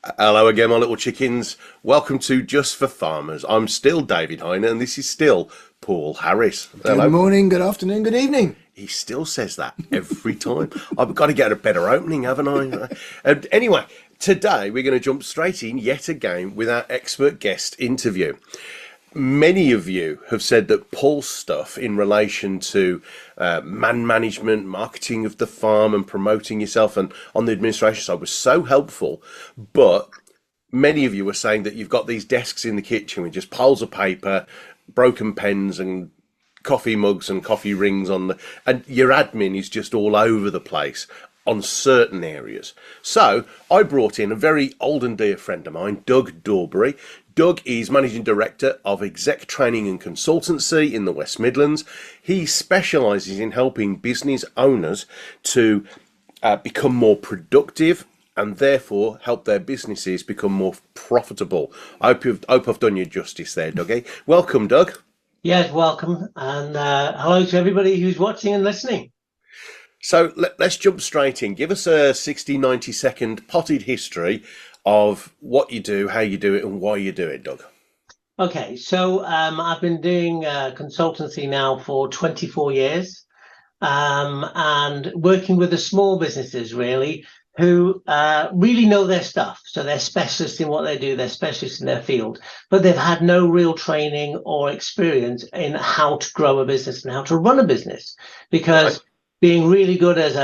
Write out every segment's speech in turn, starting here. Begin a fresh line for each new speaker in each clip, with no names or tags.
Hello again, my little chickens. Welcome to Just for Farmers. I'm still David Heine, and this is still Paul Harris.
Hello. Good morning, good afternoon, good evening.
He still says that every time. I've got to get a better opening, haven't I? Anyway, today we're going to jump straight in yet again with our expert guest interview. Many of you have said that Paul's stuff in relation to man management, marketing of the farm and promoting yourself and on the administration side was so helpful. But many of you were saying that you've got these desks in the kitchen with just piles of paper, broken pens and coffee mugs and coffee rings and your admin is just all over the place on certain areas. So I brought in a very old and dear friend of mine, Doug Dorbury. Doug is Managing Director of Executive Training and Consultancy in the West Midlands. He specialises in helping business owners to become more productive and therefore help their businesses become more profitable. I hope I've done you justice there, Dougie. Welcome, Doug.
Yes, welcome. And hello to everybody who's watching and listening.
So let's jump straight in. Give us a 60, 90-second potted history of what you do, how you do it, and why you do it, Doug.
Okay, so I've been doing consultancy now for 24 years and working with the small businesses, really, who really know their stuff. So they're specialists in what they do, they're specialists in their field, but they've had no real training or experience in how to grow a business and how to run a business. Because being really good as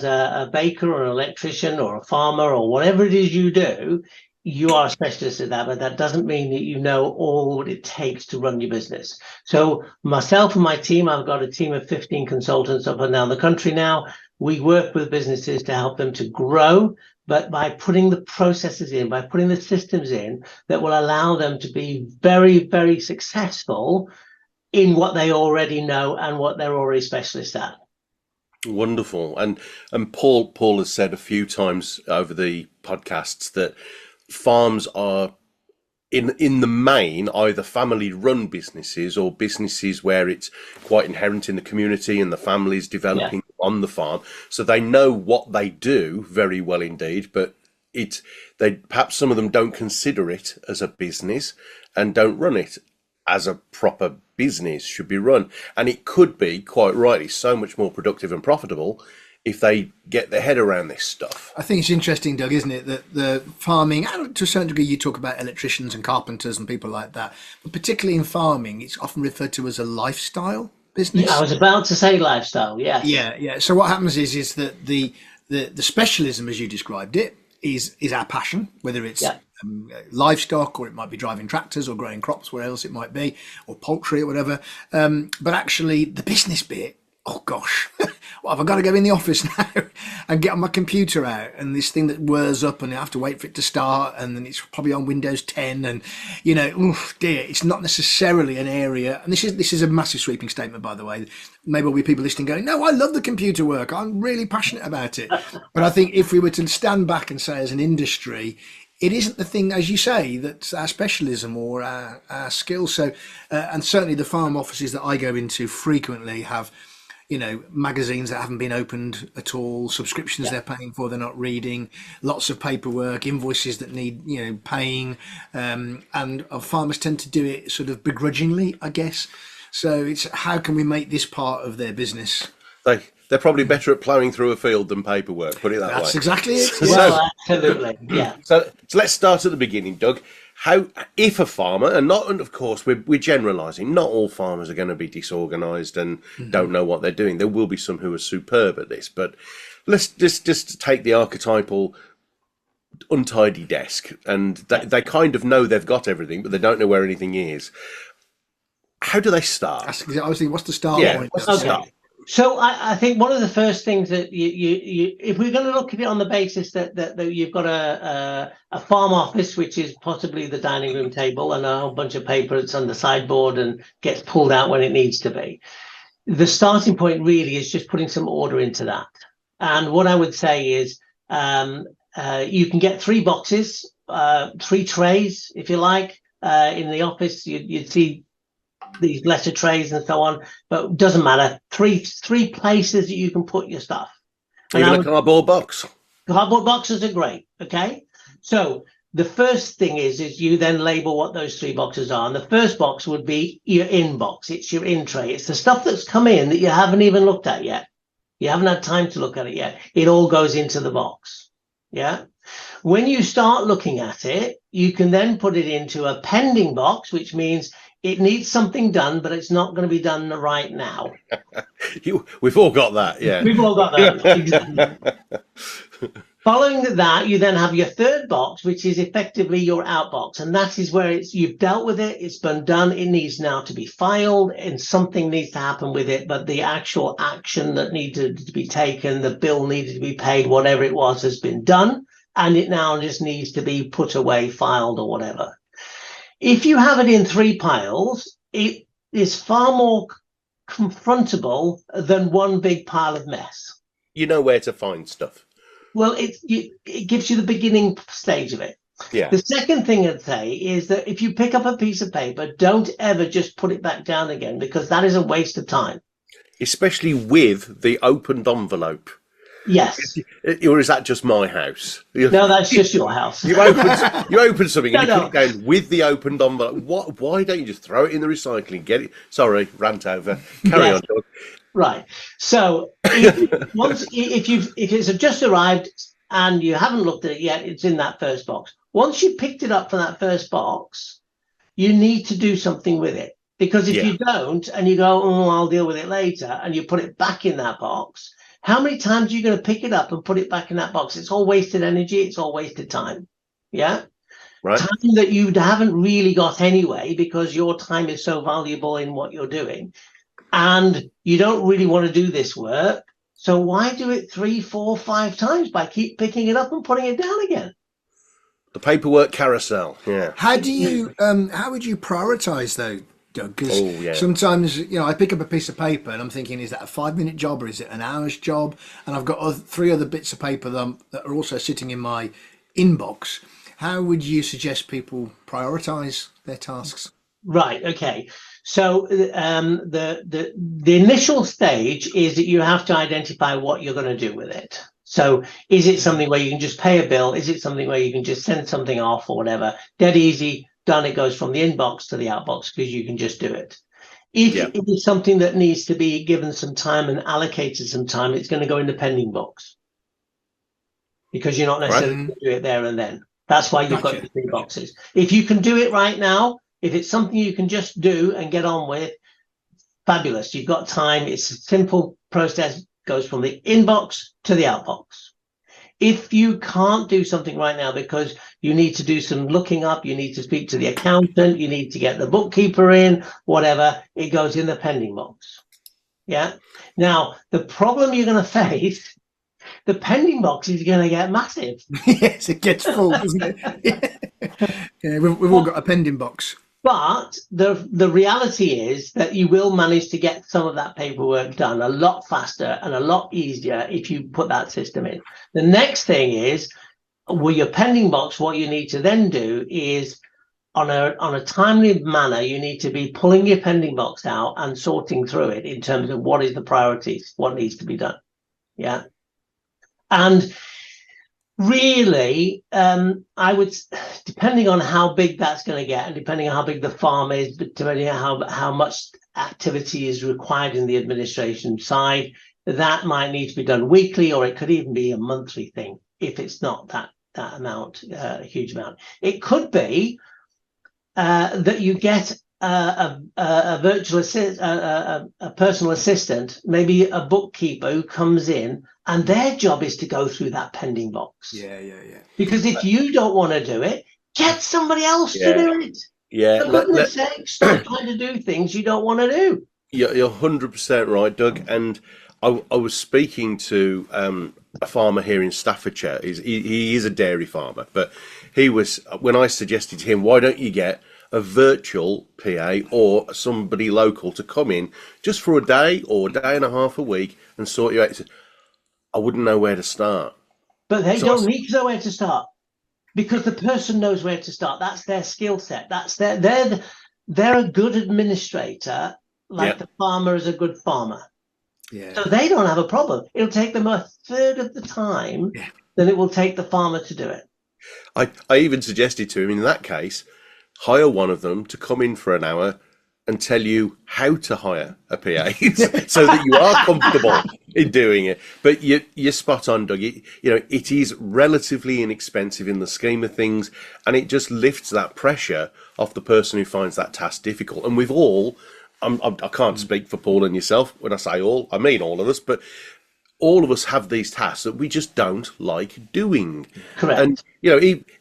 a baker or an electrician or a farmer or whatever it is you do, you are a specialist at that, but that doesn't mean that you know all what it takes to run your business. So myself and my team, I've got a team of 15 consultants up and down the country now. We work with businesses to help them to grow, but by putting the processes in, by putting the systems in that will allow them to be very, very successful in what they already know and what they're already specialists at.
Wonderful. And Paul has said a few times over the podcasts that farms are in the main either family run businesses or businesses where it's quite inherent in the community and the family's developing on the farm. So they know what they do very well indeed, but perhaps some of them don't consider it as a business and don't run it as a proper business should be run. And it could be, quite rightly, so much more productive and profitable if they get their head around this stuff.
I think it's interesting, Doug, isn't it, that the farming, and to a certain degree you talk about electricians and carpenters and people like that, but particularly in farming, it's often referred to as a lifestyle business.
Yeah, I was about to say lifestyle, yes.
Yeah. So what happens is that the specialism, as you described it, is our passion, whether it's livestock, or it might be driving tractors or growing crops, where else it might be, or poultry or whatever. But actually the business bit, oh gosh, well, I've got to go in the office now and get on my computer out, and this thing that whirs up and I have to wait for it to start, and then it's probably on Windows 10, and oh dear, it's not necessarily an area. And this is a massive sweeping statement, by the way. Maybe there'll be people listening going, no, I love the computer work, I'm really passionate about it. But I think if we were to stand back and say, as an industry, it isn't the thing, as you say, that's our specialism or our skill. So, and certainly the farm offices that I go into frequently have, magazines that haven't been opened at all, subscriptions they're paying for, they're not reading, lots of paperwork, invoices that need, paying. And farmers tend to do it sort of begrudgingly, I guess. So it's how can we make this part of their business?
They're probably better at ploughing through a field than paperwork, put it that way.
That's exactly it.
Well, absolutely, yeah.
So let's start at the beginning, Doug. If a farmer, and of course we're generalising, not all farmers are going to be disorganised and don't know what they're doing. There will be some who are superb at this, but let's just take the archetypal untidy desk, and they kind of know they've got everything, but they don't know where anything is. How do they start?
I was thinking, what's the start point?
What's the start?
So I think one of the first things that you if we're going to look at it on the basis that you've got a farm office, which is possibly the dining room table and a whole bunch of paper that's on the sideboard and gets pulled out when it needs to be, the starting point really is just putting some order into that. And what I would say is you can get 3 boxes, 3 trays, if you like, in the office. You'd see these letter trays and so on, but it doesn't matter. Three places that you can put your stuff.
Even a cardboard box.
Cardboard boxes are great. Okay, so the first thing is you then label what those 3 boxes are. And the first box would be your inbox. It's your in tray. It's the stuff that's come in that you haven't even looked at yet. You haven't had time to look at it yet. It all goes into the box. Yeah. When you start looking at it, you can then put it into a pending box, which means it needs something done, but it's not going to be done right now.
We've all got that, yeah.
We've all got that. Exactly. Following that, you then have your third box, which is effectively your outbox. And that is where you've dealt with it. It's been done. It needs now to be filed and something needs to happen with it. But the actual action that needed to be taken, the bill needed to be paid, whatever it was, has been done. And it now just needs to be put away, filed or whatever. If you have it in 3 piles, it is far more confrontable than one big pile of mess.
You know where to find stuff.
Well, it gives you the beginning stage of it.
Yeah.
The second thing I'd say is that if you pick up a piece of paper, don't ever just put it back down again, because that is a waste of time.
Especially with the opened envelope.
Yes.
Or is that just my house?
No, that's just your house.
You open something and
No,
you put it down with the opened envelope. Why don't you just throw it in the recycling? Get it? Sorry, rant over. Carry on, Doug.
Right. So if it's just arrived and you haven't looked at it yet, it's in that first box. Once you picked it up from that first box, you need to do something with it. Because if you don't and you go, oh, I'll deal with it later, and you put it back in that box, how many times are you going to pick it up and put it back in that box? It's all wasted energy. It's all wasted time. Yeah.
Right.
Time that you haven't really got anyway, because your time is so valuable in what you're doing. And you don't really want to do this work. So why do it 3, 4, 5 times by keep picking it up and putting it down again?
The paperwork carousel. Yeah.
How would you prioritize though, Doug? Because sometimes, I pick up a piece of paper and I'm thinking, is that a 5-minute job or is it an hour's job? And I've got 3 other bits of paper that are also sitting in my inbox. How would you suggest people prioritize their tasks?
Right. Okay. So the initial stage is that you have to identify what you're going to do with it. So is it something where you can just pay a bill? Is it something where you can just send something off or whatever? Dead easy, done. It goes from the inbox to the outbox because you can just do it. If it is something that needs to be given some time and allocated some time, it's going to go in the pending box because you're not necessarily going to do it there and then. That's why you've got the 3 boxes. If you can do it right now, if it's something you can just do and get on with, fabulous. You've got time. It's a simple process. Goes from the inbox to the outbox. If you can't do something right now because you need to do some looking up, you need to speak to the accountant, you need to get the bookkeeper in, whatever, it goes in the pending box. Yeah. Now, the problem you're going to face, the pending box is going to get massive.
Yes, it gets full, doesn't it? Yeah, we've all got a pending box.
But the reality is that you will manage to get some of that paperwork done a lot faster and a lot easier if you put that system in. The next thing is, with your pending box, what you need to then do is, on a timely manner, you need to be pulling your pending box out and sorting through it in terms of what is the priorities, what needs to be done. Yeah. And really, I would, depending on how big that's going to get and depending on how big the farm is, but depending on how much activity is required in the administration side, that might need to be done weekly, or it could even be a monthly thing if it's not that amount, a huge amount. It could be that you get a virtual assistant, a personal assistant, maybe a bookkeeper who comes in, and their job is to go through that pending box.
Yeah.
Because if you don't want to do it, get somebody else to do it.
Yeah.
For goodness sake, stop trying to do things you don't want to do.
You're 100% right, Doug. And I was speaking to a farmer here in Staffordshire. He is a dairy farmer, but when I suggested to him, why don't you get a virtual PA or somebody local to come in just for a day or a day and a half a week and sort you out? He said, I wouldn't know where to start.
But they don't need to know where to start because the person knows where to start. That's their skill set. They're a good administrator, like the farmer is a good farmer. Yeah. So they don't have a problem. It'll take them a third of the time than it will take the farmer to do it.
I even suggested to him in that case, hire one of them to come in for an hour and tell you how to hire a PA so that you are comfortable in doing it. But you're spot on, Doug. It is relatively inexpensive in the scheme of things, and it just lifts that pressure off the person who finds that task difficult. And we've all, I can't speak for Paul and yourself when I say all, I mean all of us, but all of us have these tasks that we just don't like doing.
Correct.
And,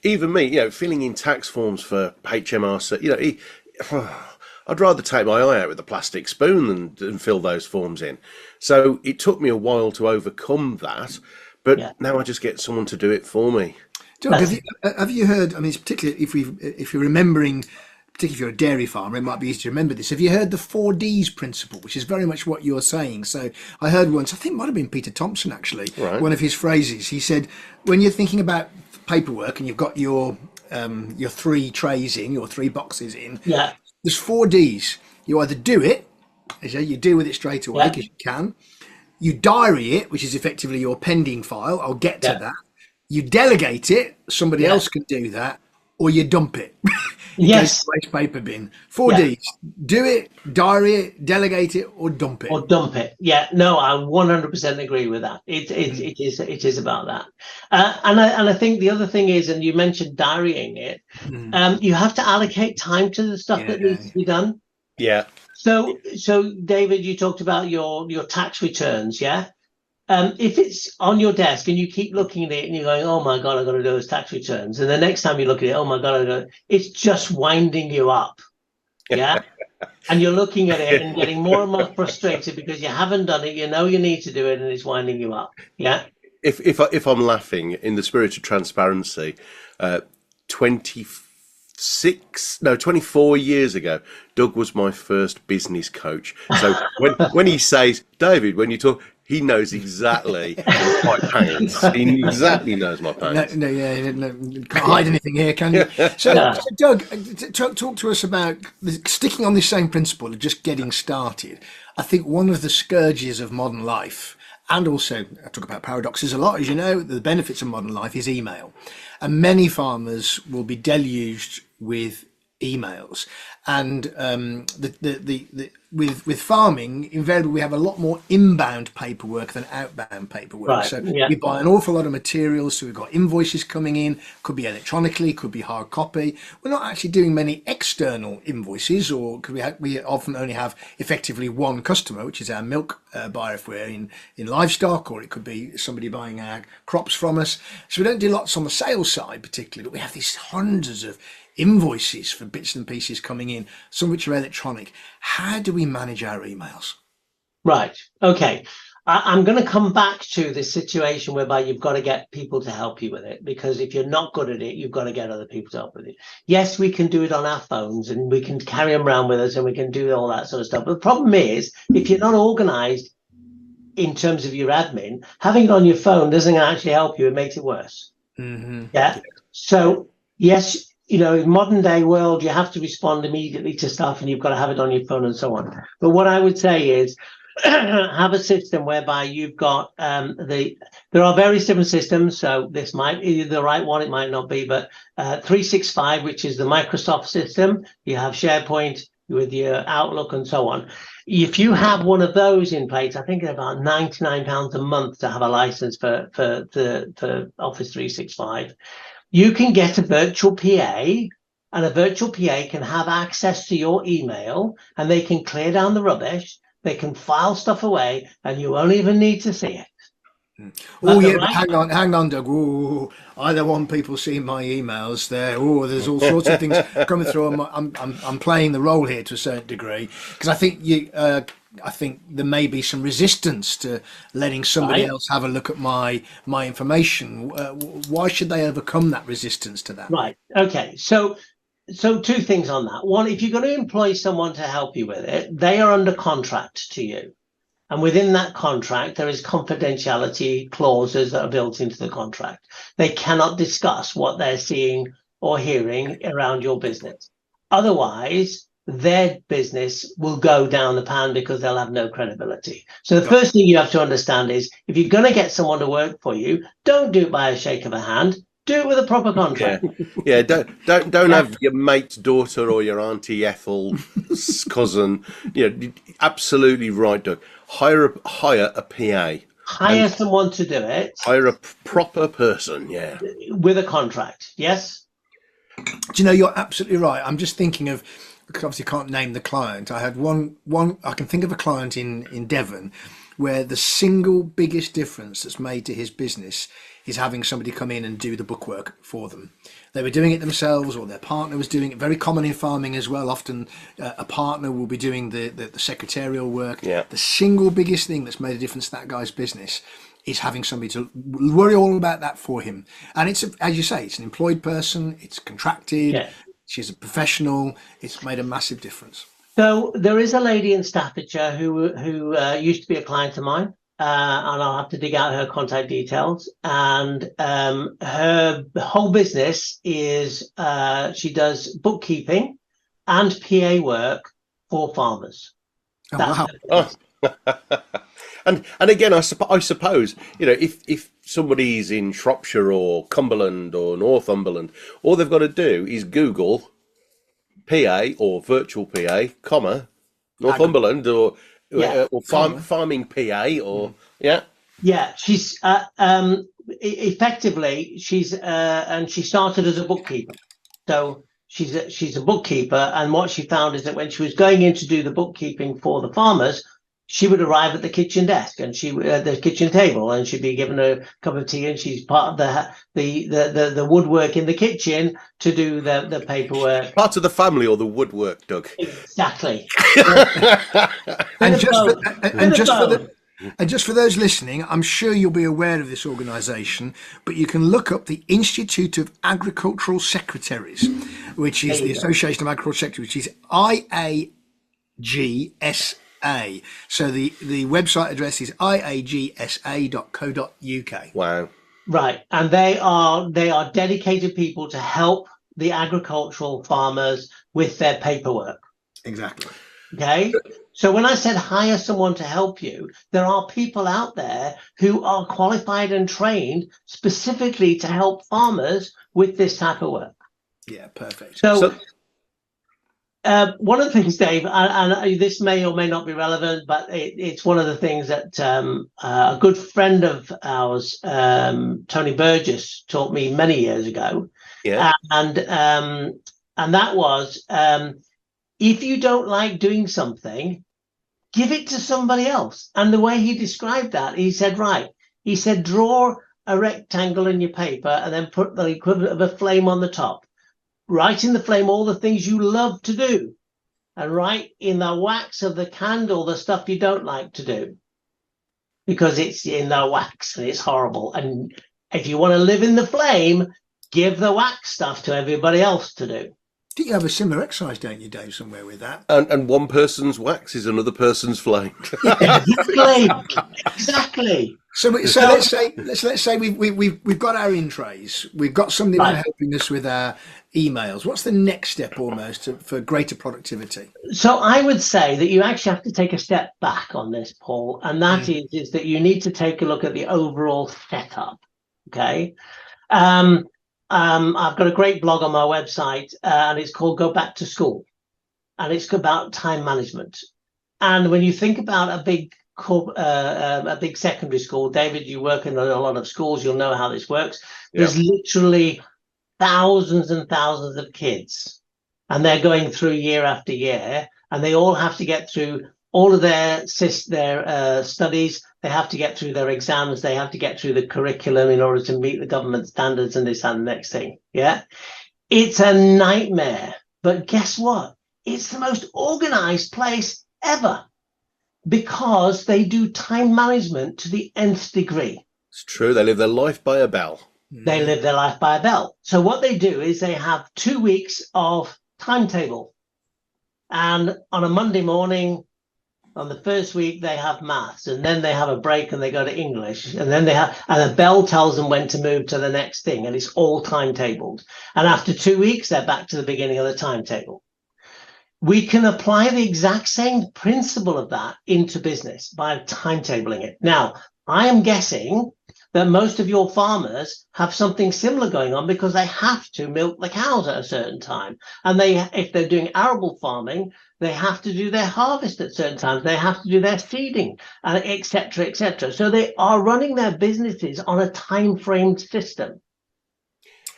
even me, filling in tax forms for HMRC, I'd rather take my eye out with a plastic spoon than fill those forms in. So it took me a while to overcome that, but now I just get someone to do it for me.
Doug, have you heard, I mean, particularly if you're remembering, particularly if you're a dairy farmer, it might be easy to remember this. Have you heard the 4Ds principle, which is very much what you're saying? So I heard once, I think it might have been Peter Thompson actually, one of his phrases. He said, when you're thinking about paperwork and you've got your 3 trays in, your 3 boxes in, there's 4 Ds. You either do it, you deal with it straight away because you can. You diary it, which is effectively your pending file. I'll get to that. You delegate it, somebody else can do that, or you dump it.
Yes.
Waste paper bin. 4 Ds. Do it, diary it, delegate it, or dump it.
Or dump it. Yeah. No, I 100% agree with that. It is about that. And I think the other thing is, and you mentioned diarying it, you have to allocate time to the stuff that needs to be done.
Yeah.
So David, you talked about your tax returns, yeah? If it's on your desk and you keep looking at it and you're going, oh my God, I've got to do those tax returns. And the next time you look at it, oh my God, it's just winding you up. Yeah. And you're looking at it and getting more and more frustrated because you haven't done it. You know you need to do it and it's winding you up. Yeah.
If I'm laughing in the spirit of transparency, 24 years ago, Doug was my first business coach. So when he says, David, when you talk, he knows exactly my pains. He exactly knows my pains.
No, can't hide anything here, can you? So Doug, talk to us about sticking on this same principle of just getting started. I think one of the scourges of modern life, and also I talk about paradoxes a lot, as you know, the benefits of modern life is email. And many farmers will be deluged with emails. And with farming, invariably we have a lot more inbound paperwork than outbound paperwork.
Right.
So we buy an awful lot of materials. So we've got invoices coming in, could be electronically, could be hard copy. We're not actually doing many external invoices, or we often only have effectively one customer, which is our milk buyer if we're in livestock, or it could be somebody buying our crops from us. So we don't do lots on the sales side particularly, but we have these hundreds of invoices for bits and pieces coming in, some of which are electronic. How do we manage our emails?
Right. Okay. I'm going to come back to this situation whereby you've got to get people to help you with it, because if you're not good at it, you've got to get other people to help with it. Yes, we can do it on our phones and we can carry them around with us and we can do all that sort of stuff. But the problem is, if you're not organized in terms of your admin, having it on your phone doesn't actually help you. It makes it worse. Mm-hmm. Yeah. So, yes, in modern day world, you have to respond immediately to stuff and you've got to have it on your phone and so on. But what I would say is have a system whereby you've got there are various different systems. So this might be the right one, it might not be, but 365, which is the Microsoft system. You have SharePoint with your Outlook and so on. If you have one of those in place, I think it's about £99 a month to have a license for Office 365. You can get a virtual PA, and a virtual PA can have access to your email, and they can clear down the rubbish, they can file stuff away, and you won't even need to see it.
Oh yeah, but hang on, Doug. Ooh, I don't want people seeing my emails there. Oh, there's all sorts of things coming through. I'm playing the role here to a certain degree, because I think I think there may be some resistance to letting somebody else have a look at my information. Why should they overcome that resistance to that?
Right. Okay. So 2 things on that. One, if you're going to employ someone to help you with it, they are under contract to you. And within that contract, there is confidentiality clauses that are built into the contract. They cannot discuss what they're seeing or hearing around your business. Otherwise, their business will go down the pan because they'll have no credibility. So the first thing you have to understand is, if you're going to get someone to work for you, don't do it by a shake of a hand. Do it with a proper
Yeah,
contract.
yeah. Don't have your mate's daughter or your auntie Ethel's cousin. Absolutely right, Doug. Hire a PA and
Hire someone to do it
hire a proper person. Yeah,
with a contract. Yes.
Do you know, you're absolutely right. I'm just thinking of, because obviously can't name the client. I had one. I can think of a client in Devon where the single biggest difference that's made to his business is having somebody come in and do the bookwork for them. They were doing it themselves, or their partner was doing it. Very common in farming as well. Often a partner will be doing the secretarial work.
Yeah.
The single biggest thing that's made a difference to that guy's business is having somebody to worry all about that for him. And it's, as you say, it's an employed person, it's contracted,
Yeah.
she's a professional. It's made a massive difference.
So there is a lady in Staffordshire who used to be a client of mine, and I'll have to dig out her contact details. And her whole business is she does bookkeeping and PA work for farmers.
Oh,
That's
wow.
her business.
and again, I suppose if somebody's in Shropshire or Cumberland or Northumberland, all they've got to do is Google PA or virtual PA, Northumberland or
Yeah.
farming PA or
Yeah, she's effectively and she started as a bookkeeper. So she's a bookkeeper, and what she found is that when she was going in to do the bookkeeping for the farmers, she would arrive at the kitchen desk and the kitchen table, and she'd be given a cup of tea, and she's part of the woodwork in the kitchen to do the paperwork.
part of the family or the woodwork, Doug.
Exactly.
And just for those listening, I'm sure you'll be aware of this organisation, but you can look up the Institute of Agricultural Secretaries, which is the Association of Agricultural Secretaries, which is IAGSA. So the website address is iagsa.co.uk.
Wow.
Right, and they are dedicated people to help the agricultural farmers with their paperwork.
Exactly.
Okay, so when I said hire someone to help you, there are people out there who are qualified and trained specifically to help farmers with this type of work.
Yeah, perfect.
So one of the things, Dave, and this may or may not be relevant, but it's one of the things that a good friend of ours, Tony Burgess, taught me many years ago.
Yeah.
And that was, if you don't like doing something, give it to somebody else. And the way he described that, he said, draw a rectangle in your paper and then put the equivalent of a flame on the top. Write in the flame all the things you love to do, and write in the wax of the candle the stuff you don't like to do, because it's in the wax and it's horrible. And if you want to live in the flame, give the wax stuff to everybody else to do.
I think you have a similar exercise, don't you, Dave, somewhere with that?
And one person's wax is another person's flame.
Exactly.
So let's say we've got our in trays, we've got somebody helping us with our emails. What's the next step almost for greater productivity?
So I would say that you actually have to take a step back on this, Paul, and that is that you need to take a look at the overall setup. Okay. I've got a great blog on my website, and it's called Go Back to School, and it's about time management. And when you think about a big secondary school, David, you work in a lot of schools, you'll know how this works. There's literally thousands and thousands of kids, and they're going through year after year, and they all have to get through all of their studies. They have to get through their exams. They have to get through the curriculum in order to meet the government standards and this and the next thing. Yeah, it's a nightmare. But guess what? It's the most organized place ever, because they do time management to the nth degree.
It's true. They live their life by a bell.
They live their life by a bell. So what they do is they have 2 weeks of timetable. And on a Monday morning, on the first week, they have maths, and then they have a break and they go to English, and then and a bell tells them when to move to the next thing, and it's all timetabled. And after 2 weeks, they're back to the beginning of the timetable. We can apply the exact same principle of that into business by timetabling it. Now, I am guessing that most of your farmers have something similar going on, because they have to milk the cows at a certain time. And if they're doing arable farming, they have to do their harvest at certain times. They have to do their seeding, and et cetera, et cetera. So they are running their businesses on a time-framed system.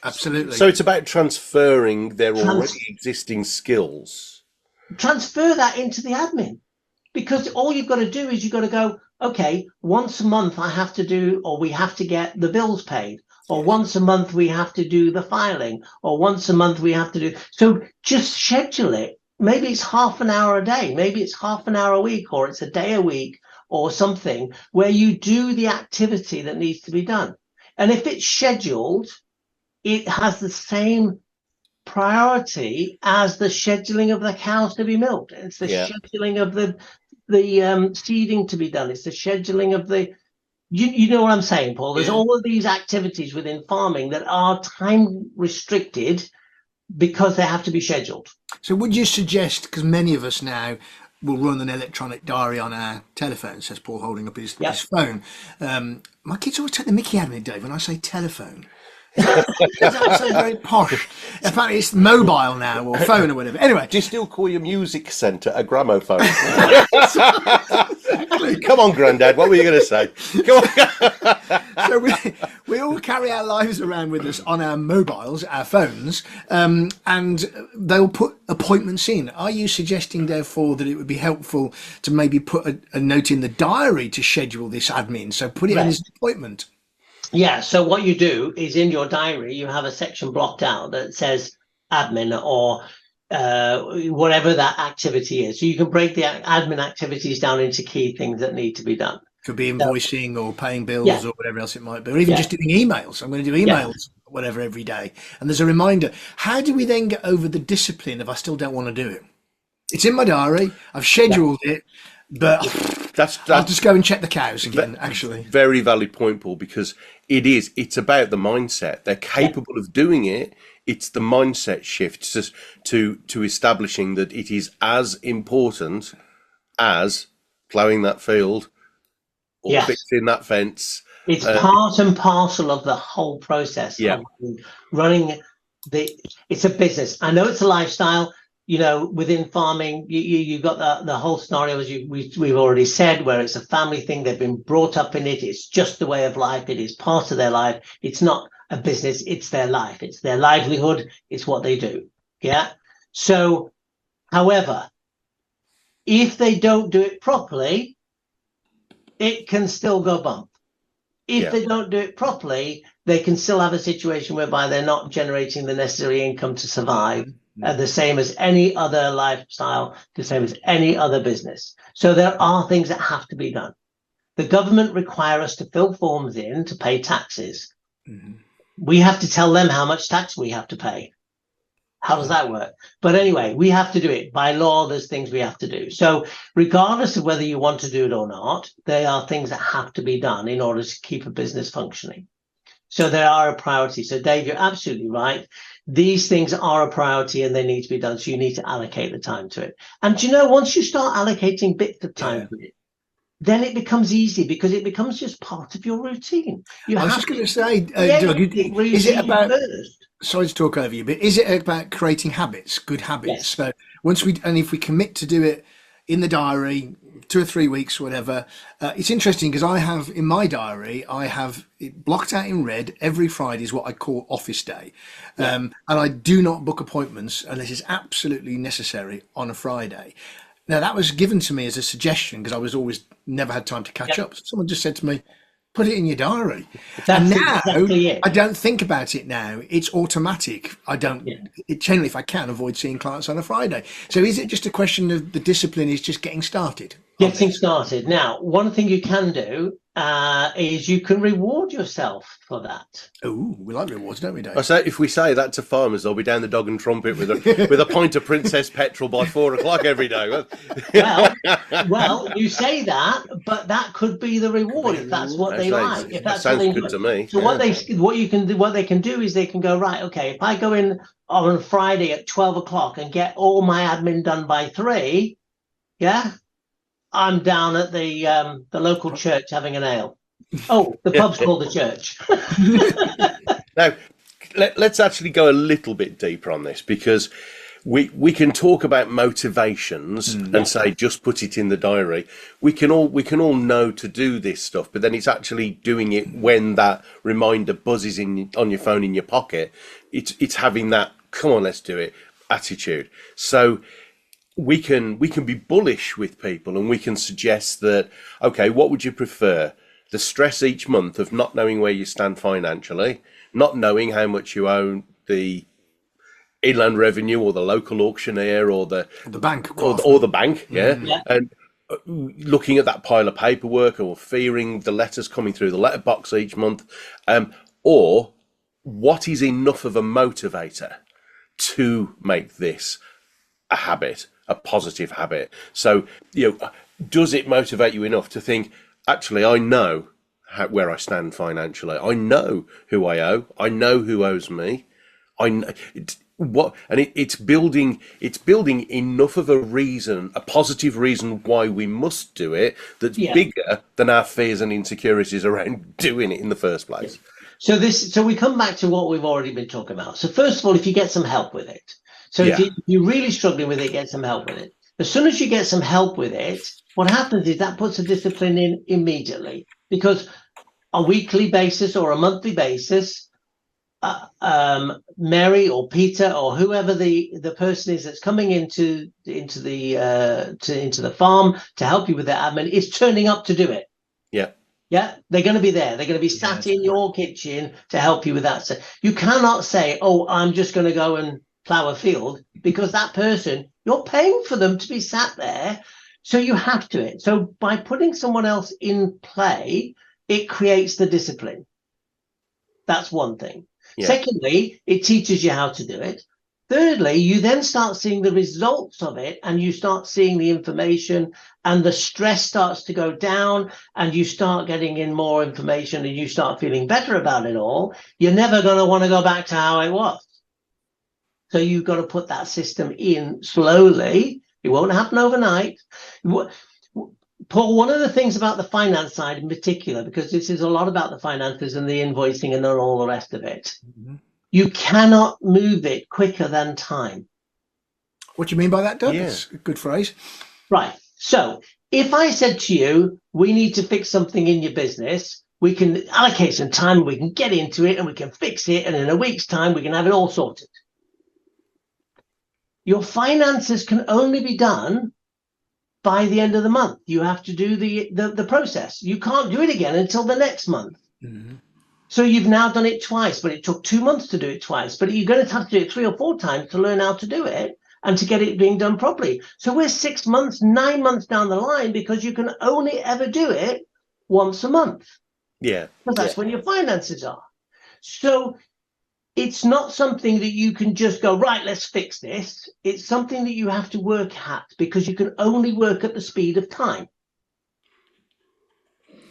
Absolutely.
So it's about transferring their already existing skills.
Transfer that into the admin. Because all you've got to do is you've got to go, okay, once a month I have to do, or we have to get the bills paid, or once a month we have to do the filing, or once a month we have to do. So just schedule it. Maybe it's half an hour a day, maybe it's half an hour a week, or it's a day a week or something, where you do the activity that needs to be done. And if it's scheduled, it has the same priority as the scheduling of the cows to be milked. It's the scheduling of the seeding to be done. It's the scheduling of the, you know what I'm saying, Paul? There's all of these activities within farming that are time restricted because they have to be scheduled.
So would you suggest, because many of us now will run an electronic diary on our telephone, says Paul, holding up his phone. My kids always take the mickey out of me, Dave, when I say telephone. That's so very posh. In fact, it's mobile now, or phone, or whatever. Anyway,
do you still call your music centre a gramophone? Come on, Grandad, what were you going to say? Come on.
So we all carry our lives around with us on our mobiles, our phones, and they'll put appointments in. Are you suggesting, therefore, that it would be helpful to maybe put a note in the diary to schedule this admin? So put it in as an appointment.
Yeah, so what you do is in your diary, you have a section blocked out that says admin, or whatever that activity is. So you can break the admin activities down into key things that need to be done.
Could be invoicing or paying bills or whatever else it might be, or even just doing emails. I'm going to do emails, whatever, every day. And there's a reminder. How do we then get over the discipline if I still don't want to do it? It's in my diary. I've scheduled it. But I'll just go and check the cows again, actually.
Very valid point, Paul, because it's about the mindset. They're capable of doing it. It's the mindset shift to establishing that it is as important as ploughing that field or fixing that fence.
It's part and parcel of the whole process of running it's a business. I know it's a lifestyle. You know, within farming, you've got the whole scenario, as we've already said, where it's a family thing. They've been brought up in it. It's just the way of life. It is part of their life. It's not a business. It's their life. It's their livelihood. It's what they do. Yeah. So, however, if they don't do it properly, it can still go bump. If they don't do it properly, they can still have a situation whereby they're not generating the necessary income to survive. The same as any other lifestyle, the same as any other business. So there are things that have to be done. The government require us to fill forms in to pay taxes. We have to tell them how much tax we have to pay. How does that work? But anyway, we have to do it. By law, there's things we have to do. So regardless of whether you want to do it or not, there are things that have to be done in order to keep a business functioning. So they are a priority. So Dave, you're absolutely right. These things are a priority and they need to be done. So you need to allocate the time to it. And you know, once you start allocating bits of time to it, then it becomes easy because it becomes just part of your routine.
I was just going to say, Doug, is it about, sorry to talk over you, but is it about creating habits, good habits? Yes. So if we commit to do it in the diary, 2 or 3 weeks, whatever. It's interesting because I have in my diary, I have it blocked out in red. Every Friday is what I call office day. And I do not book appointments unless it's absolutely necessary on a Friday. Now, that was given to me as a suggestion because I was always never had time to catch up. So someone just said to me, put it in your diary. And now I don't think about it now. It's automatic. I don't, generally, if I can, avoid seeing clients on a Friday. So is it just a question of the discipline is just getting started?
Getting started. Now, one thing you can do is you can reward yourself for that.
Oh, we like rewards, don't we, Dave?
I say if we say that to farmers, they'll be down the Dog and Trumpet with a pint of Princess Petrol by 4 o'clock every day.
well, you say that, but that could be the reward if that's what they like. If that's
sounds good to me.
So what they can do is they can go, right, okay, if I go in on Friday at 12 o'clock and get all my admin done by 3, I'm down at the local church having an ale. Oh, the pub's called the church.
Now, let's actually go a little bit deeper on this, because we can talk about motivations and say just put it in the diary. We can all know to do this stuff, but then it's actually doing it when that reminder buzzes on your phone in your pocket. It's having that come on, let's do it attitude. So we can be bullish with people, and we can suggest that, okay, what would you prefer? The stress each month of not knowing where you stand financially, not knowing how much you owe the inland revenue or the local auctioneer or the
bank
or the bank,
Yeah.
and looking at that pile of paperwork, or fearing the letters coming through the letterbox each month, or what is enough of a motivator to make this a habit, a positive habit? So, does it motivate you enough to think, actually, I know where I stand financially. I know who I owe. I know who owes me. I know it's building enough of a reason, a positive reason why we must do it, that's bigger than our fears and insecurities around doing it in the first place.
So we come back to what we've already been talking about. So first of all, if you get some help with it, so if you're really struggling with it, get some help with it. As soon as you get some help with it, what happens is that puts a discipline in immediately, because a weekly basis or a monthly basis, Mary or Peter or whoever the person is that's coming into the farm to help you with the admin is turning up to do it. Yeah, they're going to be there. They're going to be sat in your kitchen to help you with that. So you cannot say, "Oh, I'm just going to go and plough a field," because that person, you're paying for them to be sat there. So you have to it. So by putting someone else in play, it creates the discipline. That's one thing. Yeah. Secondly, it teaches you how to do it. Thirdly, you then start seeing the results of it, and you start seeing the information, and the stress starts to go down, and you start getting in more information, and you start feeling better about it all. You're never going to want to go back to how it was. So you've got to put that system in slowly. It won't happen overnight. Paul, one of the things about the finance side in particular, because this is a lot about the finances and the invoicing and all the rest of it, you cannot move it quicker than time.
What do you mean by that, Doug? It's a good phrase.
Right. So if I said to you, we need to fix something in your business, we can allocate some time, we can get into it and we can fix it, and in a week's time, we can have it all sorted. Your finances can only be done by the end of the month. You have to do the process. You can't do it again until the next month. So you've now done it twice, but it took 2 months to do it twice. But you're going to have to do it 3 or 4 times to learn how to do it and to get it being done properly. So we're 6 months, 9 months down the line, because you can only ever do it once a month.
Yeah.
Because that's when your finances are. So it's not something that you can just go, right, let's fix this. It's something that you have to work at, because you can only work at the speed of time.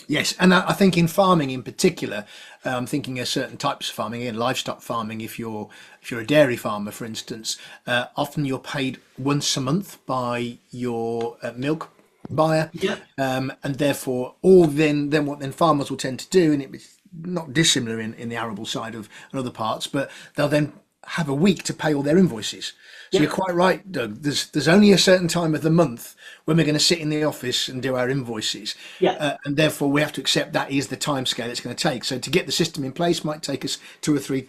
Yes, and I think in farming in particular, I'm thinking of certain types of farming, in livestock farming. If you're a dairy farmer, for instance, often you're paid once a month by your milk buyer, and therefore, then farmers will tend to do, and it's not dissimilar in the arable side of and other parts, but they'll then have a week to pay all their invoices. So you're quite right, Doug. There's only a certain time of the month when we're going to sit in the office and do our invoices. And therefore we have to accept that is the time scale it's going to take. So to get the system in place might take us two or three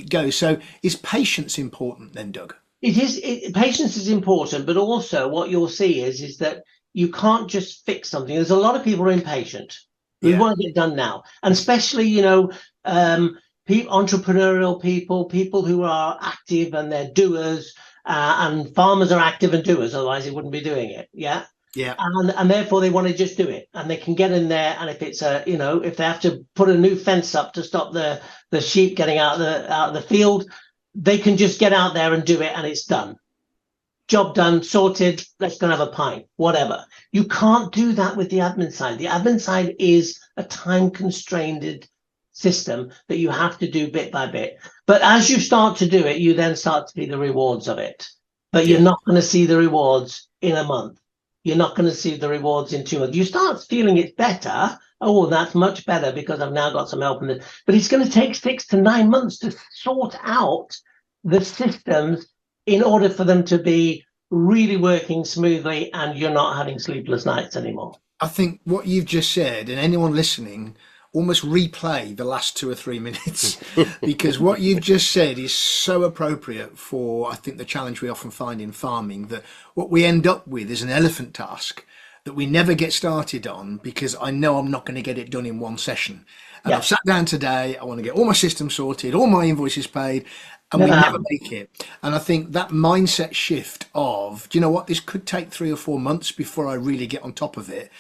goes. So is patience important then, Doug?
It is. Patience is important, but also what you'll see is that you can't just fix something. There's a lot of people who are impatient. We want to get done now, and especially entrepreneurial people who are active and they're doers, and farmers are active and doers, otherwise they wouldn't be doing it. And therefore they want to just do it, and they can get in there, and if it's if they have to put a new fence up to stop the sheep getting out of the field, they can just get out there and do it, and it's done. Job done, sorted, let's go and have a pint, whatever. You can't do that with the admin side. The admin side is a time-constrained system that you have to do bit by bit. But as you start to do it, you then start to see the rewards of it. But you're not going to see the rewards in a month. You're not going to see the rewards in 2 months. You start feeling it better oh, that's much better because I've now got some help in this. But it's going to take 6 to 9 months to sort out the systems in order for them to be really working smoothly and you're not having sleepless nights anymore.
I think what you've just said, and anyone listening, almost replay the last 2 or 3 minutes, because what you've just said is so appropriate for, I think, the challenge we often find in farming, that what we end up with is an elephant task that we never get started on because I know I'm not going to get it done in one session. And I've sat down today, I want to get all my systems sorted, all my invoices paid, and we never make it. And I think that mindset shift of, do you know what, this could take 3 or 4 months before I really get on top of it,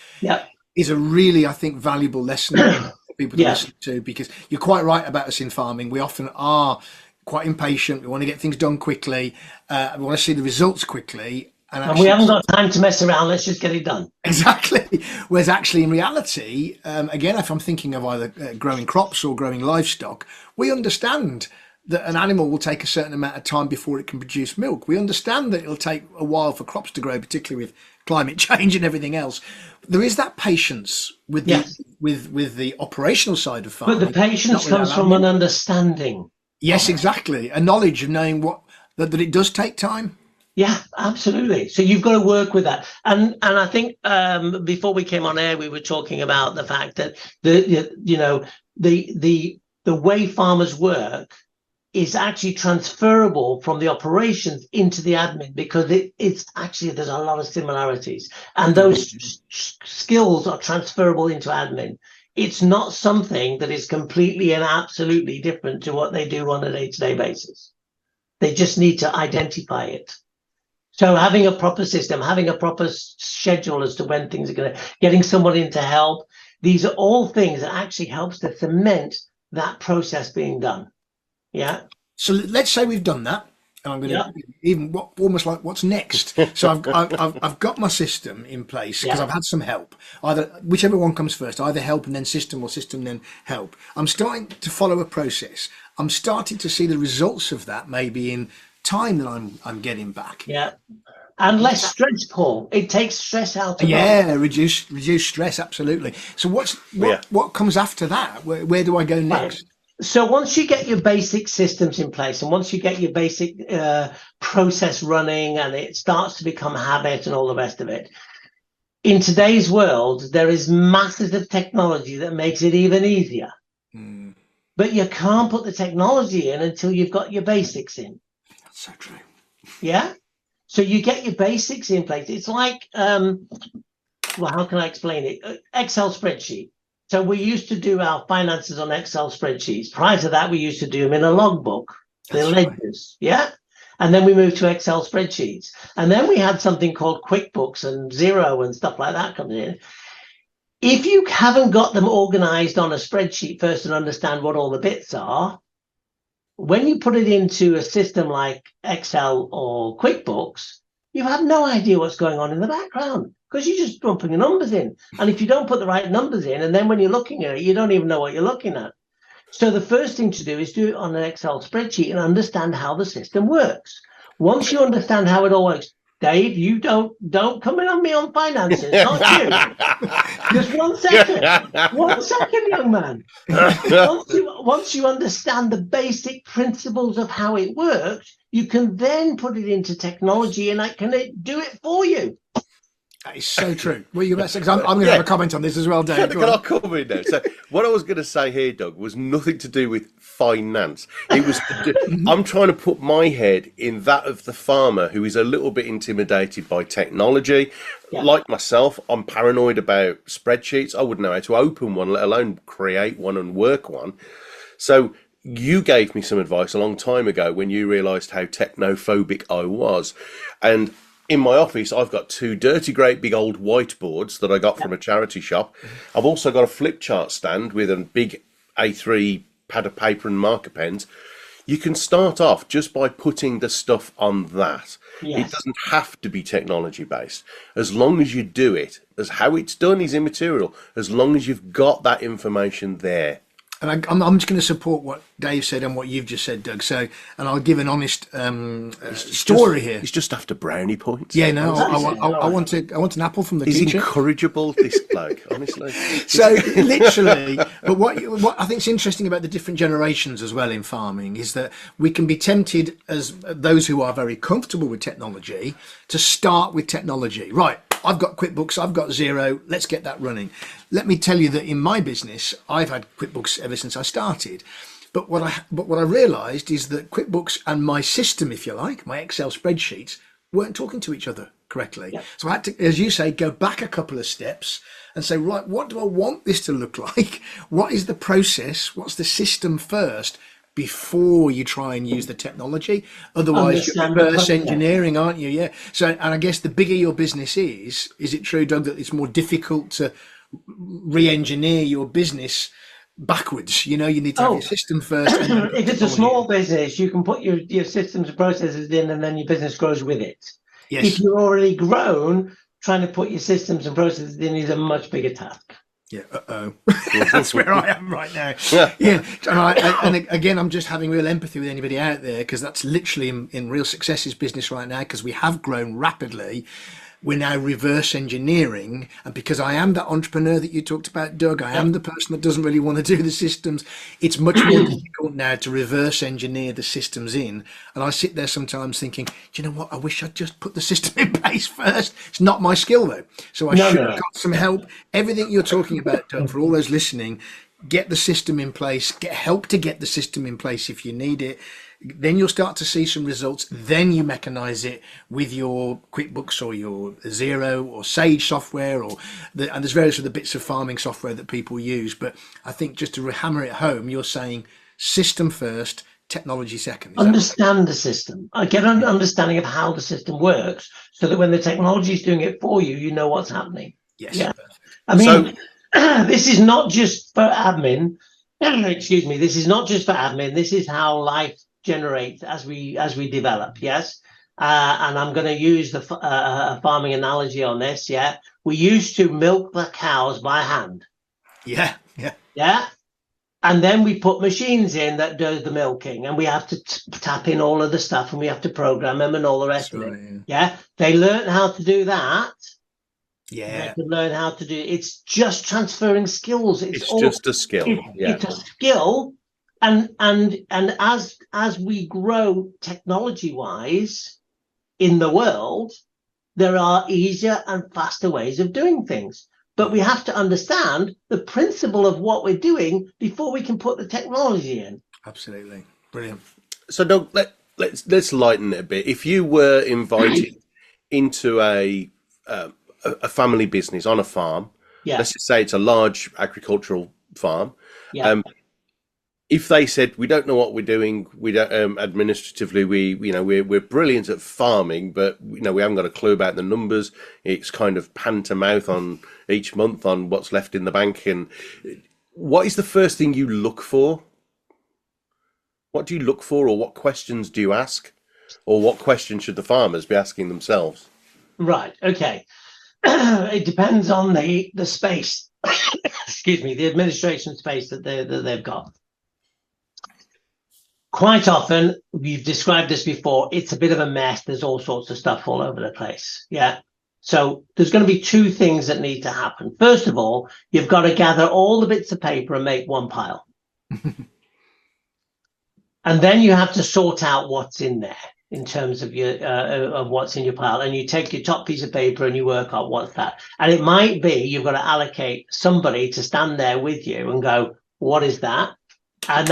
is a really, I think, valuable lesson for people to listen to, because you're quite right about us in farming. We often are quite impatient. We want to get things done quickly. We want to see the results quickly.
And we haven't got time to mess around. Let's just get it done.
Exactly. Whereas actually in reality, again, if I'm thinking of either growing crops or growing livestock, we understand that an animal will take a certain amount of time before it can produce milk. We understand that it'll take a while for crops to grow, particularly with climate change and everything else. There is that patience with the operational side of farming.
But the patience comes from an understanding.
Yes, exactly. A knowledge of knowing that it does take time.
Yeah, absolutely. So you've got to work with that. And I think before we came on air, we were talking about the fact that the way farmers work is actually transferable from the operations into the admin, because it's actually, there's a lot of similarities, and those skills are transferable into admin. It's not something that is completely and absolutely different to what they do on a day-to-day basis. They just need to identify it. So having a proper system, having a proper schedule as to when things are going to, getting someone in to help, these are all things that actually helps to cement that process being done. Yeah. So
let's say we've done that. And I'm going to almost like, what's next? So I've got my system in place because I've had some help. Either whichever one comes first, either help and then system, or system then help. I'm starting to follow a process. I'm starting to see the results of that, maybe in time that I'm getting back.
Yeah. And less stress, Paul. It takes stress out of
reduce stress, absolutely. So what comes after that? Where do I go next?
Right. So once you get your basic systems in place, and once you get your basic process running, and it starts to become habit and all the rest of it, in today's world, there is masses of technology that makes it even easier. But you can't put the technology in until you've got your basics in.
So true.
Yeah. So you get your basics in place. It's like, well, how can I explain it? Excel spreadsheet. So we used to do our finances on Excel spreadsheets. Prior to that, we used to do them in a logbook, the ledgers. Yeah. And then we moved to Excel spreadsheets. And then we had something called QuickBooks and Xero and stuff like that coming in. If you haven't got them organized on a spreadsheet first and understand what all the bits are, when you put it into a system like Excel or QuickBooks, you have no idea what's going on in the background, because you're just dumping the numbers in. And if you don't put the right numbers in, and then when you're looking at it, you don't even know what you're looking at. So the first thing to do is do it on an Excel spreadsheet and understand how the system works. Once you understand how it all works, Dave, you don't come in on me on finances, not you. Just 1 second. 1 second, young man. Once you understand the basic principles of how it works, you can then put it into technology, and it can do it for you.
That is so true. What are you about to say? I'm going to have a comment on this as well, Dave.
Can I come in now? So what I was going to say here, Doug, was nothing to do with finance. It was I'm trying to put my head in that of the farmer who is a little bit intimidated by technology. Yeah. Like myself, I'm paranoid about spreadsheets. I wouldn't know how to open one, let alone create one and work one. So you gave me some advice a long time ago when you realised how technophobic I was. And in my office, I've got 2 dirty, great big old whiteboards that I got from a charity shop. I've also got a flip chart stand with a big A3 pad of paper and marker pens. You can start off just by putting the stuff on that. Yes. It doesn't have to be technology based. As long as you do it, as how it's done is immaterial. As long as you've got that information there.
And I'm just going to support what Dave said and what you've just said, Doug. So, and I'll give an honest story here.
He's just after brownie points.
Yeah, no, I want an apple from the
He's
teacher.
incorrigible, this bloke, honestly.
So literally, but what I think is interesting about the different generations as well in farming is that we can be tempted, as those who are very comfortable with technology, to start with technology. Right, I've got QuickBooks, I've got Xero, let's get that running. Let me tell you that in my business, I've had QuickBooks ever since I started. But what I realised is that QuickBooks and my system, if you like, my Excel spreadsheets, weren't talking to each other correctly. Yeah. So I had to, as you say, go back a couple of steps and say, right, what do I want this to look like? What is the process? What's the system first before you try and use the technology? Otherwise, you're reverse engineering, aren't you? Yeah. So, and I guess the bigger your business is it true, Doug, that it's more difficult to re-engineer your business backwards? You know, you need to have your system first. And
if it's a small business, you can put your systems and processes in, and then your business grows with it. Yes. If you're already grown, trying to put your systems and processes in is a much bigger task.
Yeah. That's where I am right now. Yeah. And again, I'm just having real empathy with anybody out there, because that's literally in real successes business right now, because we have grown rapidly. We're now reverse engineering, and because I am that entrepreneur that you talked about, Doug, I am the person that doesn't really want to do the systems. It's much more difficult now to reverse engineer the systems in, and I sit there sometimes thinking, do you know what, I wish I'd just put the system in place first. It's not my skill though, so I should have got some help. Everything you're talking about, Doug, for all those listening, get the system in place, get help to get the system in place if you need it. Then you'll start to see some results. Then you mechanize it with your QuickBooks or your Xero or Sage software, and there's various other bits of farming software that people use. But I think just to hammer it home, you're saying system first, technology second.
Understand the system. I get an understanding of how the system works, so that when the technology is doing it for you, you know what's happening.
Yes. Yeah.
I mean, this is not just for admin. Excuse me. This is not just for admin. This is how life generates as we develop. Yes. And I'm going to use the farming analogy on this. Yeah. We used to milk the cows by hand.
Yeah.
And then we put machines in that do the milking, and we have to tap in all of the stuff, and we have to program them and all the rest of it. Yeah. They learn how to do that.
Yeah.
They can learn how to do it. It's just transferring skills. It's
just a skill.
It's a skill. And as we grow technology wise in the world, there are easier and faster ways of doing things. But we have to understand the principle of what we're doing before we can put the technology in.
Absolutely. Brilliant.
So Doug, let's lighten it a bit. If you were invited into a family business on a farm, let's just say it's a large agricultural farm.
Yeah.
If they said, we don't know what we're doing, we don't administratively, we're brilliant at farming, but we haven't got a clue about the numbers. It's kind of hand to mouth on each month on what's left in the bank. And what is the first thing you look for? What do you look for, or what questions do you ask, or what questions should the farmers be asking themselves?
Right. Okay. It depends on the space. Excuse me, the administration space that they've got. Quite often, we've described this before, it's a bit of a mess. There's all sorts of stuff all over the place. Yeah. So there's going to be two things that need to happen. First of all, you've got to gather all the bits of paper and make one pile. And then you have to sort out what's in there in terms of your of what's in your pile. And you take your top piece of paper and you work out what's that. And it might be you've got to allocate somebody to stand there with you and go, what is that? And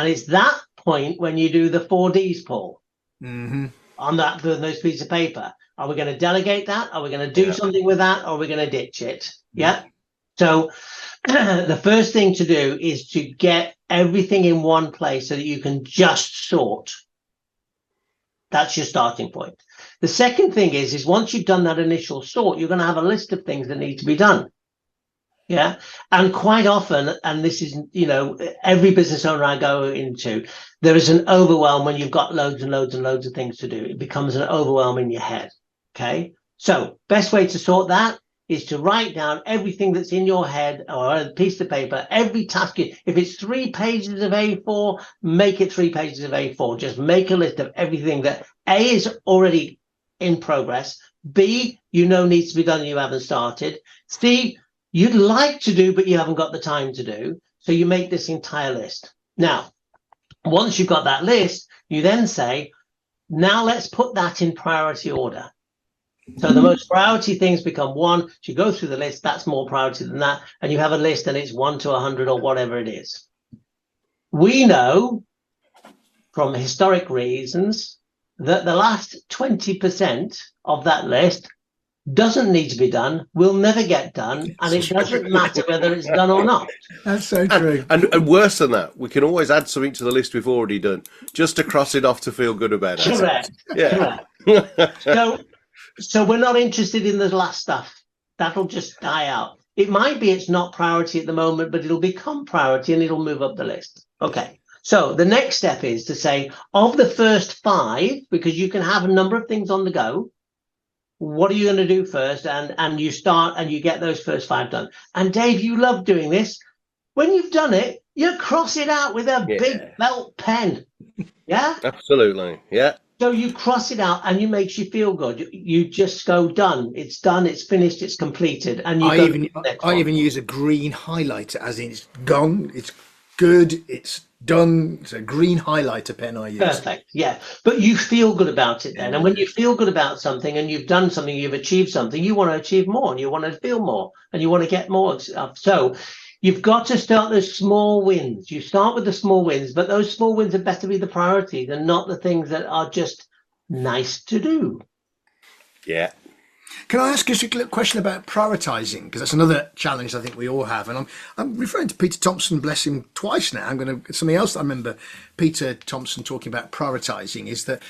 it's that point when you do the 4Ds, Paul, on those pieces of paper. Are we going to delegate that? Are we going to do something with that? Or are we going to ditch it? Yeah. So the first thing to do is to get everything in one place so that you can just sort. That's your starting point. The second thing is once you've done that initial sort, you're going to have a list of things that need to be done. Yeah. And quite often, and this is, every business owner I go into, there is an overwhelm when you've got loads and loads and loads of things to do. It becomes an overwhelm in your head. Okay. So best way to sort that is to write down everything that's in your head or a piece of paper, every task. If it's 3 pages of A4, make it 3 pages of A4. Just make a list of everything that A is already in progress, B, needs to be done and you haven't started, C, you'd like to do but you haven't got the time to do. So you make this entire list. Now, once you've got that list, you then say, now let's put that in priority order. So the most priority things become 1. So you go through the list, that's more priority than that. And you have a list and it's 1 to 100 or whatever it is. We know from historic reasons that the last 20% of that list doesn't need to be done, will never get done, and it doesn't matter whether it's done or not.
That's so true.
And worse than that, we can always add something to the list we've already done, just to cross it off to feel good about it.
Correct.
Yeah.
Correct. So we're not interested in the last stuff. That'll just die out. It might be it's not priority at the moment, but it'll become priority and it'll move up the list. Okay. So the next step is to say, of the first 5, because you can have a number of things on the go, what are you going to do first? And you start and you get those first 5 done. And Dave, you love doing this. When you've done it, you cross it out with a big felt pen. Yeah?
Absolutely. Yeah.
So you cross it out and it makes you feel good. You just go done. It's done. It's finished. It's completed. And I
even use a green highlighter, as in it's gone. It's good. It's done. It's a green highlighter pen I use.
Perfect. Yeah. But you feel good about it then. And when you feel good about something and you've done something, you've achieved something, you want to achieve more and you want to feel more and you want to get more stuff. So you've got to start those small wins. You start with the small wins, but those small wins are better be the priority than not the things that are just nice to do.
Yeah.
Can I ask you a question about prioritising? Because that's another challenge I think we all have. And I'm referring to Peter Thompson, bless him, twice now. I'm going to something else I remember Peter Thompson talking about prioritising is that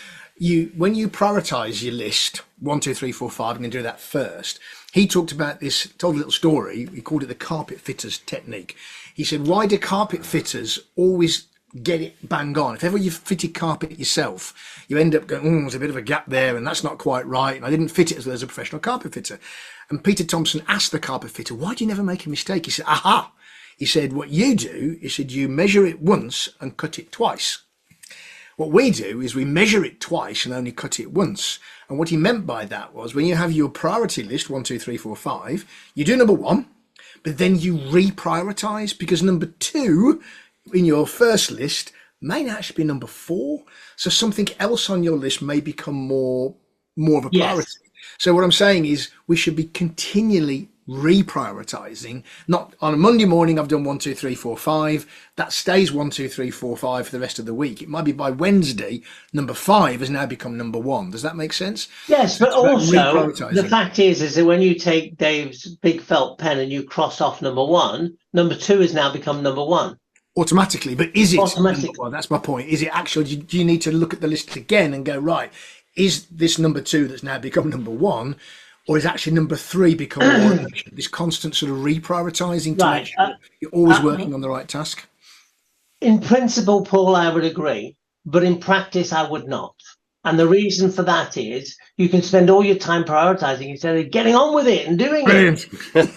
when you prioritise your list, 1, 2, 3, 4, 5, I'm going to do that first. He talked about this, told a little story. He called it the carpet fitters technique. He said, why do carpet fitters always get it bang on? If ever you've fitted carpet yourself, you end up going, there's a bit of a gap there and that's not quite right. And I didn't fit it as well as a professional carpet fitter. And Peter Thompson asked the carpet fitter, why do you never make a mistake? He said, aha. He said, what you do, he said, you measure it once and cut it twice. What we do is we measure it twice and only cut it once. And what he meant by that was when you have your priority list, 1, 2, 3, 4, 5, you do number 1, but then you reprioritize because number 2 in your first list may actually be number 4. So something else on your list may become more of a priority. Yes. So what I'm saying is we should be continually reprioritizing. Not on a Monday morning I've done 1, 2, 3, 4, 5, that stays 1, 2, 3, 4, 5 for the rest of the week. It might be by Wednesday number 5 has now become number 1. Does that make sense?
Yes, but also the fact is that when you take Dave's big felt pen and you cross off number 1, number 2 has now become number 1
automatically. But is it automatically? Well, that's my point. Is it actually, do you need to look at the list again and go, right, is this number 2 that's now become number 1, or is actually number 3 become more this constant sort of reprioritizing to make sure you're always working on the right task?
In principle, Paul, I would agree, but in practice, I would not. And the reason for that is you can spend all your time prioritizing instead of getting on with it and doing
it.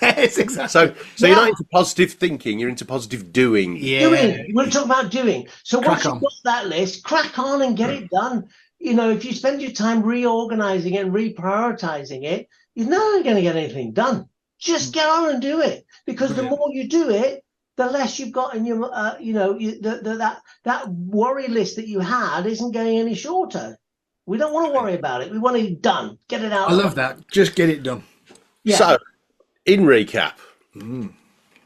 Yes, exactly. So you're not into positive thinking, you're into positive doing.
Yeah.
Doing. We're talking about doing. So once you've got that list, crack on and get it done. You know, if you spend your time reorganizing it and reprioritizing it, you're not going to get anything done. Just get on and do it, because the more you do it, the less you've got in your, that worry list that you had isn't getting any shorter. We don't want to worry about it. We want it done. Get it out.
I love that. Just get it done.
Yeah.
So, in recap,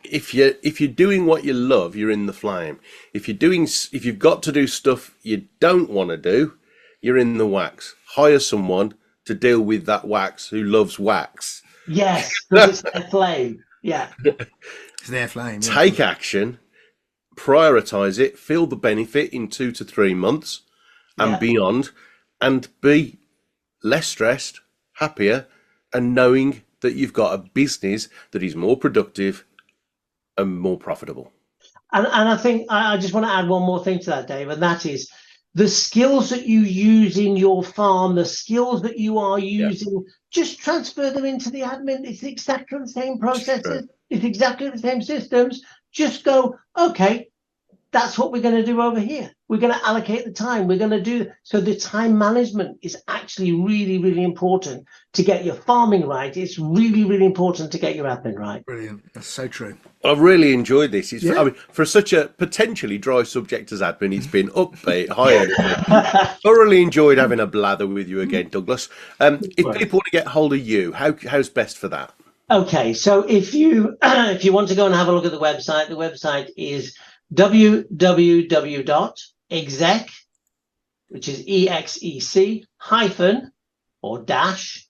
if you're doing what you love, you're in the flame. If you've got to do stuff you don't want to do, you're in the wax. Hire someone to deal with that wax who loves wax.
Yes, because it's their flame. Yeah.
It's their flame. Yeah.
Take action, prioritize it, feel the benefit in 2 to 3 months and beyond, and be less stressed, happier, and knowing that you've got a business that is more productive and more profitable.
And I think I just want to add one more thing to that, Dave, and that is the skills that you use in your farm, the skills that you are using, just transfer them into the admin. It's exactly the same processes. It's exactly the same systems. Just go, okay, that's what we're going to do over here. We're going to allocate the time. We're going to do so. The time management is actually really, really important to get your farming right. It's really, really important to get your admin right.
Brilliant. That's so true.
I've really enjoyed this. It's, I mean, for such a potentially dry subject as admin, it's been upbeat, high energy. Thoroughly enjoyed having a blather with you again, Douglas. If people want to get hold of you, how's best for that?
Okay, so if you want to go and have a look at the website is www.exec, which is EXEC hyphen or dash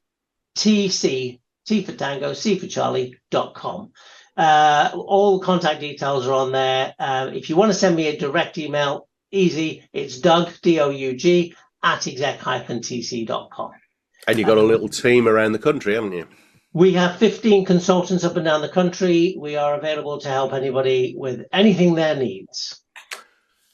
TC, T for Tango, C for Charlie.com. All contact details are on there. If you want to send me a direct email, easy, it's Doug, DOUG, at exec-tc.com.
And you've got a little team around the country, haven't you?
We have 15 consultants up and down the country. We are available to help anybody with anything their needs.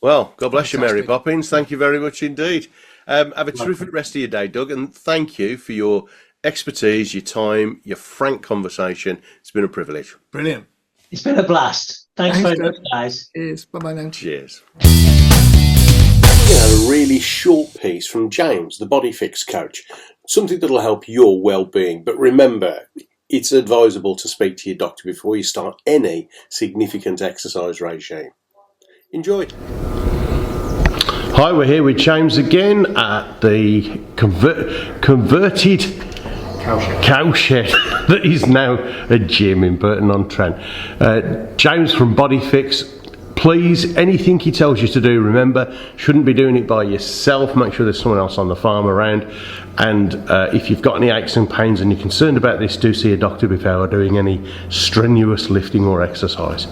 Well, God bless you, Mary Poppins. Thank you very much indeed. Have a terrific rest of your day, Doug, and thank you for your expertise, your time, your frank conversation. It's been a privilege.
Brilliant.
It's been a blast. Thanks very much, guys.
Cheers. Bye-bye now.
Cheers. We had a really short piece from James, the Body Fix coach. Something that'll help your well-being. But remember, it's advisable to speak to your doctor before you start any significant exercise regime. Enjoy. Hi, we're here with James again at the converted cowshed that is now a gym in Burton-on-Trent. James from Body Fix. Please, anything he tells you to do, remember, shouldn't be doing it by yourself. Make sure there's someone else on the farm around. And if you've got any aches and pains and you're concerned about this, do see a doctor before doing any strenuous lifting or exercise.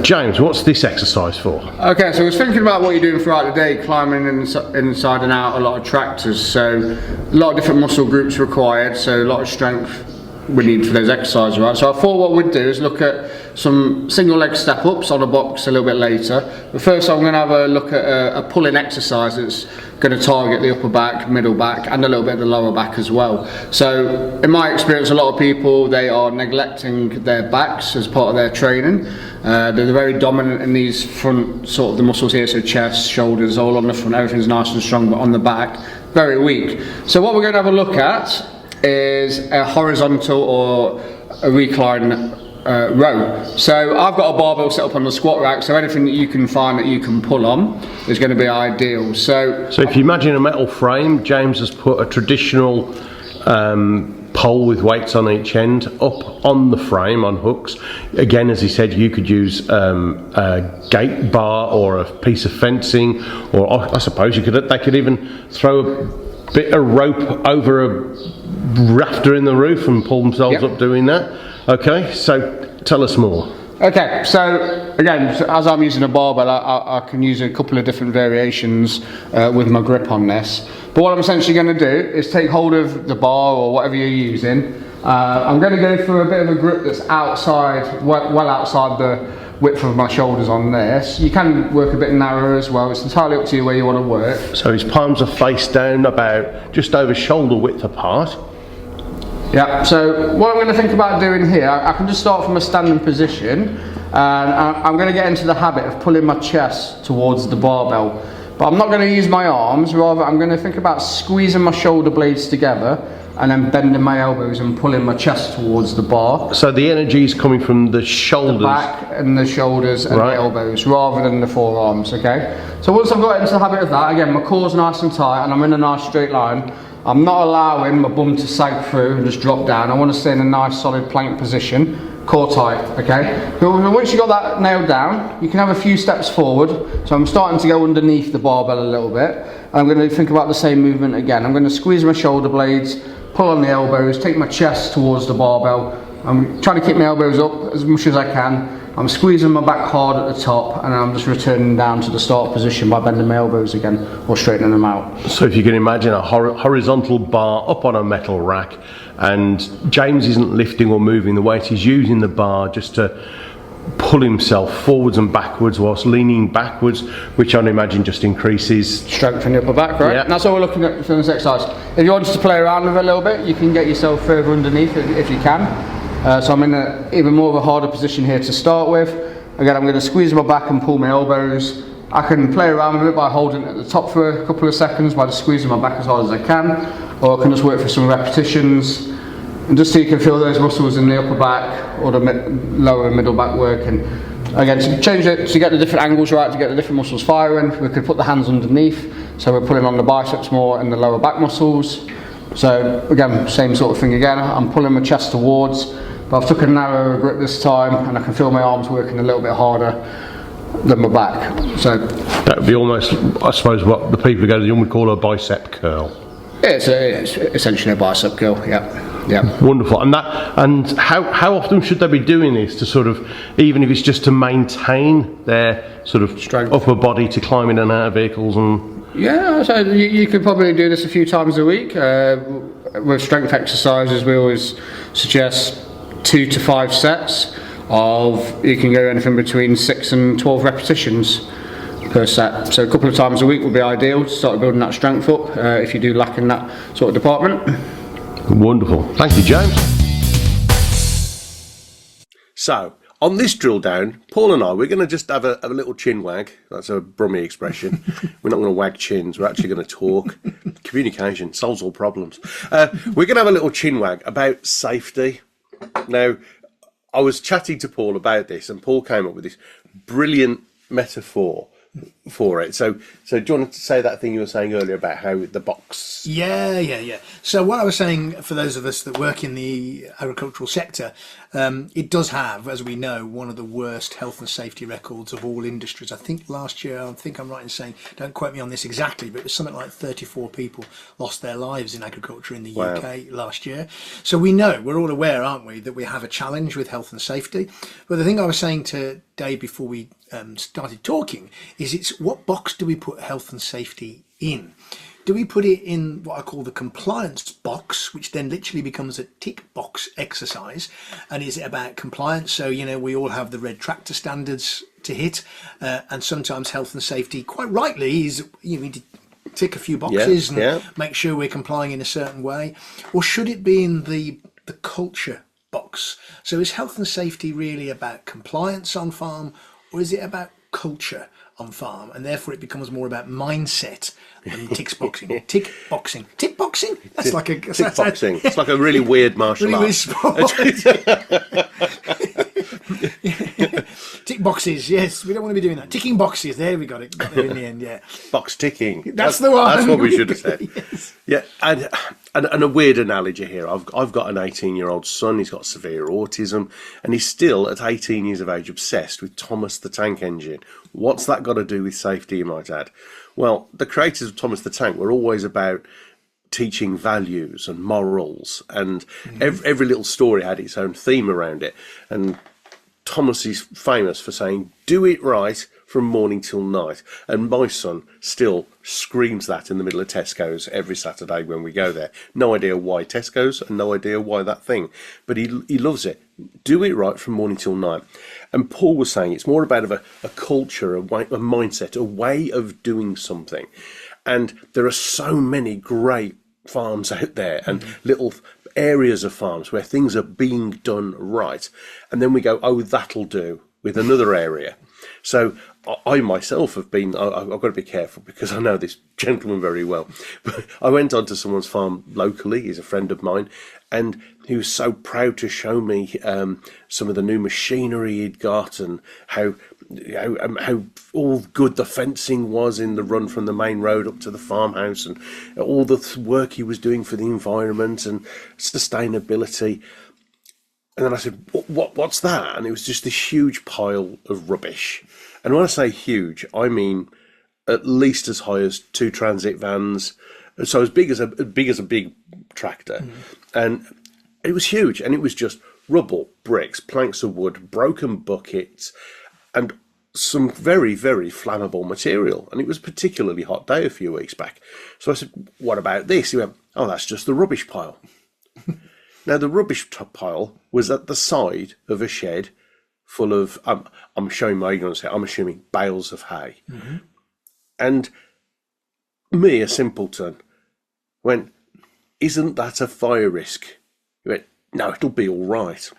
James, what's this exercise for?
Okay, so I was thinking about what you're doing throughout the day, climbing inside and out a lot of tractors. So a lot of different muscle groups required, so a lot of strength we need for those exercises, right? So I thought what we'd do is look at some single leg step ups on a box a little bit later. But first I'm going to have a look at a pulling exercise that's going to target the upper back, middle back and a little bit of the lower back as well. So in my experience, a lot of people, they are neglecting their backs as part of their training. They're very dominant in these front sort of the muscles here, so chest, shoulders, all on the front, everything's nice and strong, but on the back, very weak. So what we're going to have a look at is a horizontal or a recline row. So I've got a barbell set up on the squat rack, so anything that you can find that you can pull on is going to be ideal. So
if you imagine a metal frame, James has put a traditional pole with weights on each end up on the frame on hooks. Again, as he said, you could use a gate bar or a piece of fencing, or I suppose they could even throw a bit of rope over a rafter in the roof and pull themselves up doing that. Okay, so tell us more.
Okay, so again, as I'm using a barbell, I can use a couple of different variations with my grip on this. But what I'm essentially going to do is take hold of the bar or whatever you're using. I'm going to go for a bit of a grip that's outside, well outside the width of my shoulders on this. You can work a bit narrower as well. It's entirely up to you where you want to work.
So his palms are face down, about just over shoulder width apart.
Yeah, so what I'm going to think about doing here, I can just start from a standing position, and I'm going to get into the habit of pulling my chest towards the barbell. But I'm not going to use my arms, rather I'm going to think about squeezing my shoulder blades together and then bending my elbows and pulling my chest towards the bar.
So the energy is coming from the shoulders?
The back and the shoulders and the elbows, rather than the forearms, okay? So once I've got into the habit of that, again, my core's nice and tight and I'm in a nice straight line. I'm not allowing my bum to sag through and just drop down. I want to stay in a nice solid plank position, core tight, okay? But once you've got that nailed down, you can have a few steps forward. So I'm starting to go underneath the barbell a little bit. I'm going to think about the same movement again. I'm going to squeeze my shoulder blades, pull on the elbows, take my chest towards the barbell. I'm trying to keep my elbows up as much as I can. I'm squeezing my back hard at the top and I'm just returning down to the start position by bending my elbows again or straightening them out.
So if you can imagine a horizontal bar up on a metal rack, and James isn't lifting or moving the weight, he's using the bar just to pull himself forwards and backwards whilst leaning backwards, which I'd imagine just increases
strength in the upper back, right?
Yeah.
And that's what we're looking at for this exercise. If you want to play around with it a little bit, you can get yourself further underneath if you can. So I'm in even more of a harder position here to start with. Again, I'm going to squeeze my back and pull my elbows. I can play around with it by holding it at the top for a couple of seconds by just squeezing my back as hard as I can, or I can just work for some repetitions, and just so you can feel those muscles in the upper back or the lower and middle back working. Again, to change it, to get the different angles right, to get the different muscles firing, we could put the hands underneath, so we're pulling on the biceps more and the lower back muscles. So again, same sort of thing again, I'm pulling my chest towards, but I've took a narrower grip this time, and I can feel my arms working a little bit harder than my back. So
that would be almost, I suppose, what the people who go to the gym would call a bicep curl.
It's essentially a bicep curl, yeah.
Wonderful. And how often should they be doing this to sort of, even if it's just to maintain their sort of
strength,
upper body to climb in and out of vehicles? And
yeah, so you could probably do this a few times a week. With strength exercises, we always suggest 2 to 5 sets of, you can go anything between 6 and 12 repetitions per set. So a couple of times a week would be ideal to start building that strength up if you do lack in that sort of department.
Wonderful. Thank you, James. So, on this drill down, Paul and I, we're going to just have a little chin wag. That's a Brummie expression. We're not going to wag chins. We're actually going to talk. Communication solves all problems. We're going to have a little chin wag about safety. Now, I was chatting to Paul about this, and Paul came up with this brilliant metaphor for it. So do you want to say that thing you were saying earlier about how the box?
Yeah. So what I was saying, for those of us that work in the agricultural sector, it does have, as we know, one of the worst health and safety records of all industries. I think last year, I think I'm right in saying, don't quote me on this exactly, but it was something like 34 people lost their lives in agriculture in the UK last year. So we know, we're all aware, aren't we, that we have a challenge with health and safety. But the thing I was saying to Dave before we started talking is, it's what box do we put health and safety in? Do we put it in what I call the compliance box, which then literally becomes a tick box exercise? And is it about compliance? So, we all have the red tractor standards to hit, and sometimes health and safety, quite rightly, is you need to tick a few boxes and make sure we're complying in a certain way. Or should it be in the culture box? So is health and safety really about compliance on farm, or is it about culture on farm? And therefore it becomes more about mindset than tick boxing. Tick boxing. Tick boxing? That's like a
tick boxing. It's like a really weird martial art.
Tick boxes, yes. We don't want to be doing that. Ticking boxes. There we got it. Got there in the end, yeah.
Box ticking.
That's the one.
That's what we should have said.
Yes.
Yeah, and a weird analogy here. I've got an 18-year-old son. He's got severe autism, and he's still, at 18 years of age, obsessed with Thomas the Tank Engine. What's that got to do with safety, you might add? Well, the creators of Thomas the Tank were always about teaching values and morals, and every little story had its own theme around it. And Thomas is famous for saying, do it right from morning till night. And my son still screams that in the middle of Tesco's every Saturday when we go there. No idea why Tesco's and no idea why that thing, but he loves it. Do it right from morning till night. And Paul was saying it's more about a culture, a mindset, a way of doing something. And there are so many great farms out there and little areas of farms where things are being done right, and then we go, oh, that'll do, with another area. So I myself have been, I've got to be careful because I know this gentleman very well, but I went onto someone's farm locally. He's a friend of mine, and he was so proud to show me some of the new machinery he'd got, and how all good the fencing was in the run from the main road up to the farmhouse, and all the work he was doing for the environment and sustainability. And then I said, what's that? And it was just this huge pile of rubbish. And when I say huge, I mean at least as high as 2 transit vans, so as big as a big tractor. And it was huge, and it was just rubble, bricks, planks of wood, broken buckets, and some very, very flammable material. And it was a particularly hot day a few weeks back. So I said, what about this? He went, oh, that's just the rubbish pile. Now, the rubbish pile was at the side of a shed full of, I'm showing my ignorance here, I'm assuming bales of hay. And me, a simpleton, went, isn't that a fire risk? He went, no, it'll be all right.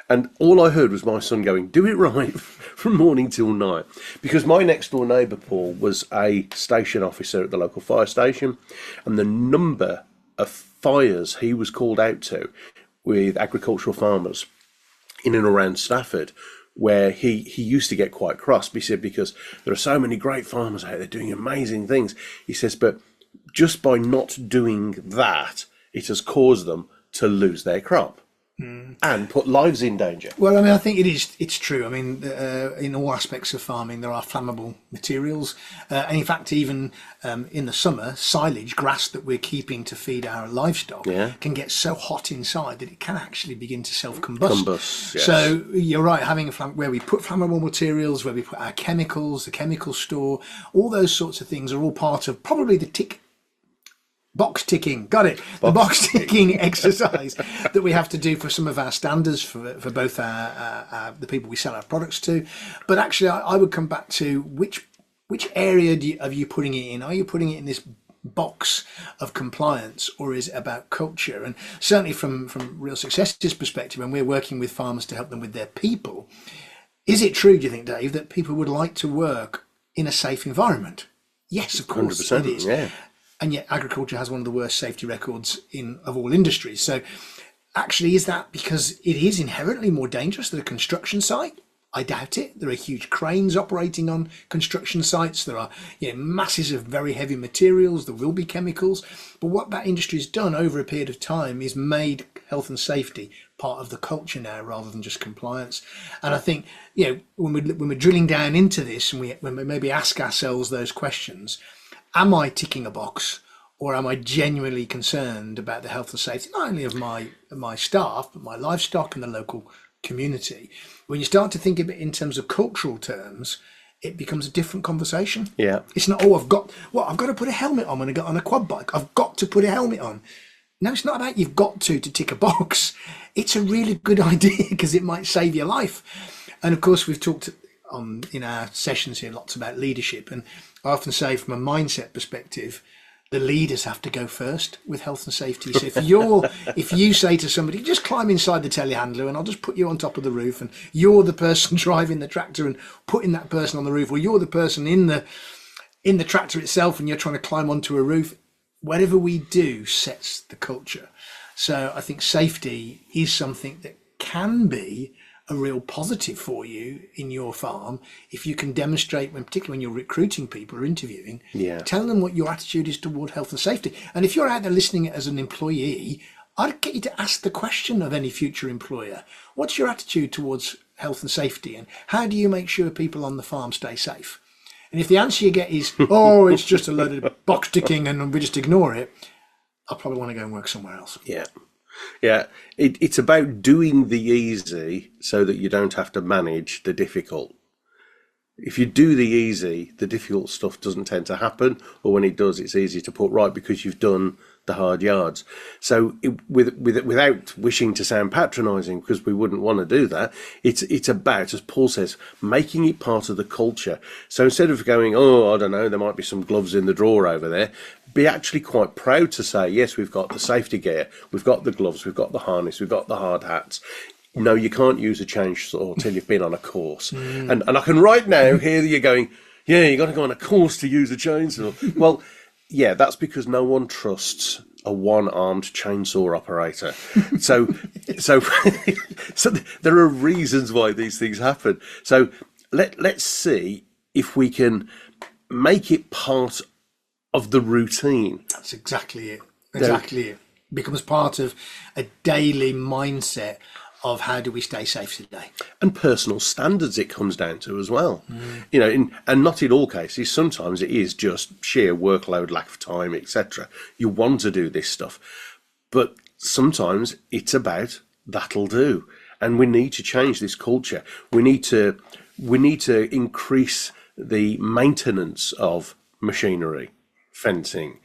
And all I heard was my son going, do it right from morning till night. Because my next door neighbour, Paul, was a station officer at the local fire station. And the number of fires he was called out to with agricultural farmers in and around Stafford, where he used to get quite cross. He said, because there are so many great farmers out there doing amazing things. He says, but just by not doing that, it has caused them to lose their crop and put lives in danger.
Well, I mean, I think it's true. I mean, in all aspects of farming, there are flammable materials. And in fact, even in the summer, silage, grass that we're keeping to feed our livestock, can get so hot inside that it can actually begin to self-combust.
Yes.
So you're right, having where we put flammable materials, where we put our chemicals, the chemical store, all those sorts of things are all part of probably the box ticking, the box ticking exercise that we have to do for some of our standards for both our the people we sell our products to. But actually, I would come back to which area are you putting it in? Are you putting it in this box of compliance, or is it about culture? And certainly from Real Success's perspective, when we're working with farmers to help them with their people, is it true, do you think, Dave, that people would like to work in a safe environment? Yes, of course
100%,
it is.
yeah.
And yet agriculture has one of the worst safety records of all industries. So actually, is that because it is inherently more dangerous than a construction site? I doubt it. There are huge cranes operating on construction sites. There are masses of very heavy materials. There will be chemicals. But what that industry has done over a period of time is made health and safety part of the culture now, rather than just compliance. And I think, when we're drilling down into this, and when we maybe ask ourselves those questions, am I ticking a box, or am I genuinely concerned about the health and safety, not only of my staff, but my livestock and the local community? When you start to think of it in terms of cultural terms, it becomes a different conversation.
Yeah.
It's not, I've got to put a helmet on when I get on a quad bike. I've got to put a helmet on. No, it's not about you've got to tick a box. It's a really good idea because it might save your life. And of course, we've talked in our sessions here lots about leadership, and I often say, from a mindset perspective, the leaders have to go first with health and safety. So if you say to somebody, just climb inside the telehandler and I'll just put you on top of the roof, and you're the person driving the tractor and putting that person on the roof, or you're the person in the tractor itself and you're trying to climb onto a roof, whatever we do sets the culture. So I think safety is something that can be a real positive for you in your farm if you can demonstrate, particularly when you're recruiting people or interviewing, tell them what your attitude is toward health and safety. And if you're out there listening as an employee, I'd get you to ask the question of any future employer: what's your attitude towards health and safety, and how do you make sure people on the farm stay safe? And if the answer you get is, oh, it's just a load of box ticking and we just ignore it, I'll probably want to go and work somewhere else.
Yeah, it's about doing the easy so that you don't have to manage the difficult. If you do the easy, the difficult stuff doesn't tend to happen, or when it does, it's easy to put right because you've done the hard yards. So without wishing to sound patronising, because we wouldn't want to do that, it's about, as Paul says, making it part of the culture. So instead of going, oh, I don't know, there might be some gloves in the drawer over there, be actually quite proud to say, yes, we've got the safety gear, we've got the gloves, we've got the harness, we've got the hard hats. No, you can't use a chainsaw till you've been on a course. And I can right now hear you going, yeah, you got to go on a course to use a chainsaw. Well, yeah, that's because no one trusts a one-armed chainsaw operator. So there are reasons why these things happen. So let's see if we can make it part of the routine.
That's exactly it. It becomes part of a daily mindset of how do we stay safe today.
And personal standards it comes down to as well. And not in all cases. Sometimes it is just sheer workload, lack of time, etc. You want to do this stuff. But sometimes it's about that'll do. And we need to change this culture. We need to increase the maintenance of machinery, fencing.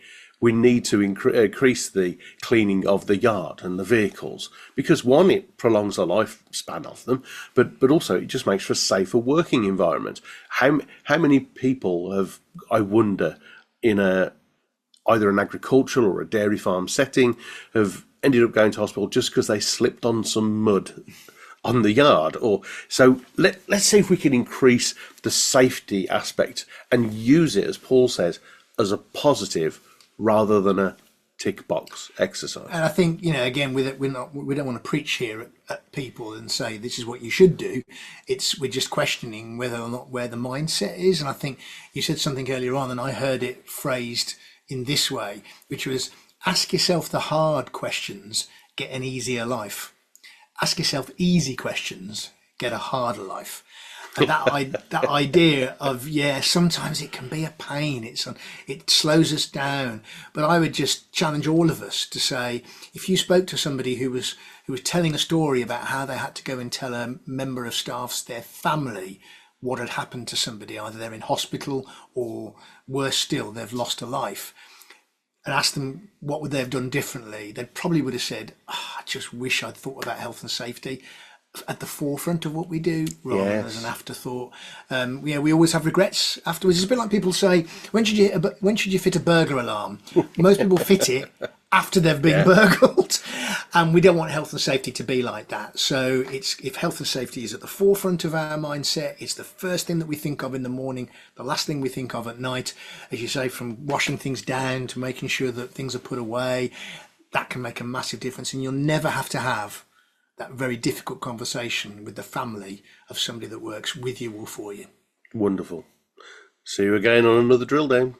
we need to increase the cleaning of the yard and the vehicles, because one, it prolongs the lifespan of them, but also it just makes for a safer working environment. How many people have, I wonder, in either an agricultural or a dairy farm setting, have ended up going to hospital just because they slipped on some mud on the yard? Or so let's see if we can increase the safety aspect and use it, as Paul says, as a positive rather than a tick box exercise.
And I think, again, we don't want to preach here at people and say this is what you should do. We're just questioning whether or not where the mindset is. And I think you said something earlier on, and I heard it phrased in this way, which was, ask yourself the hard questions, get an easier life. Ask yourself easy questions, get a harder life. And that idea of, sometimes it can be a pain. It slows us down. But I would just challenge all of us to say, if you spoke to somebody who was telling a story about how they had to go and tell a member of staff's, their family, what had happened to somebody, either they're in hospital or worse still, they've lost a life, and ask them what would they have done differently, they probably would have said, I just wish I'd thought about health and safety at the forefront of what we do rather than as an afterthought. We always have regrets afterwards. It's a bit like people say, when should you fit a burglar alarm? Most people fit it after they've been burgled, and we don't want health and safety to be like that. So if health and safety is at the forefront of our mindset, it's the first thing that we think of in the morning, the last thing we think of at night, as you say, from washing things down to making sure that things are put away, that can make a massive difference. And you'll never have to have that very difficult conversation with the family of somebody that works with you or for you.
Wonderful. See you again on another drill down.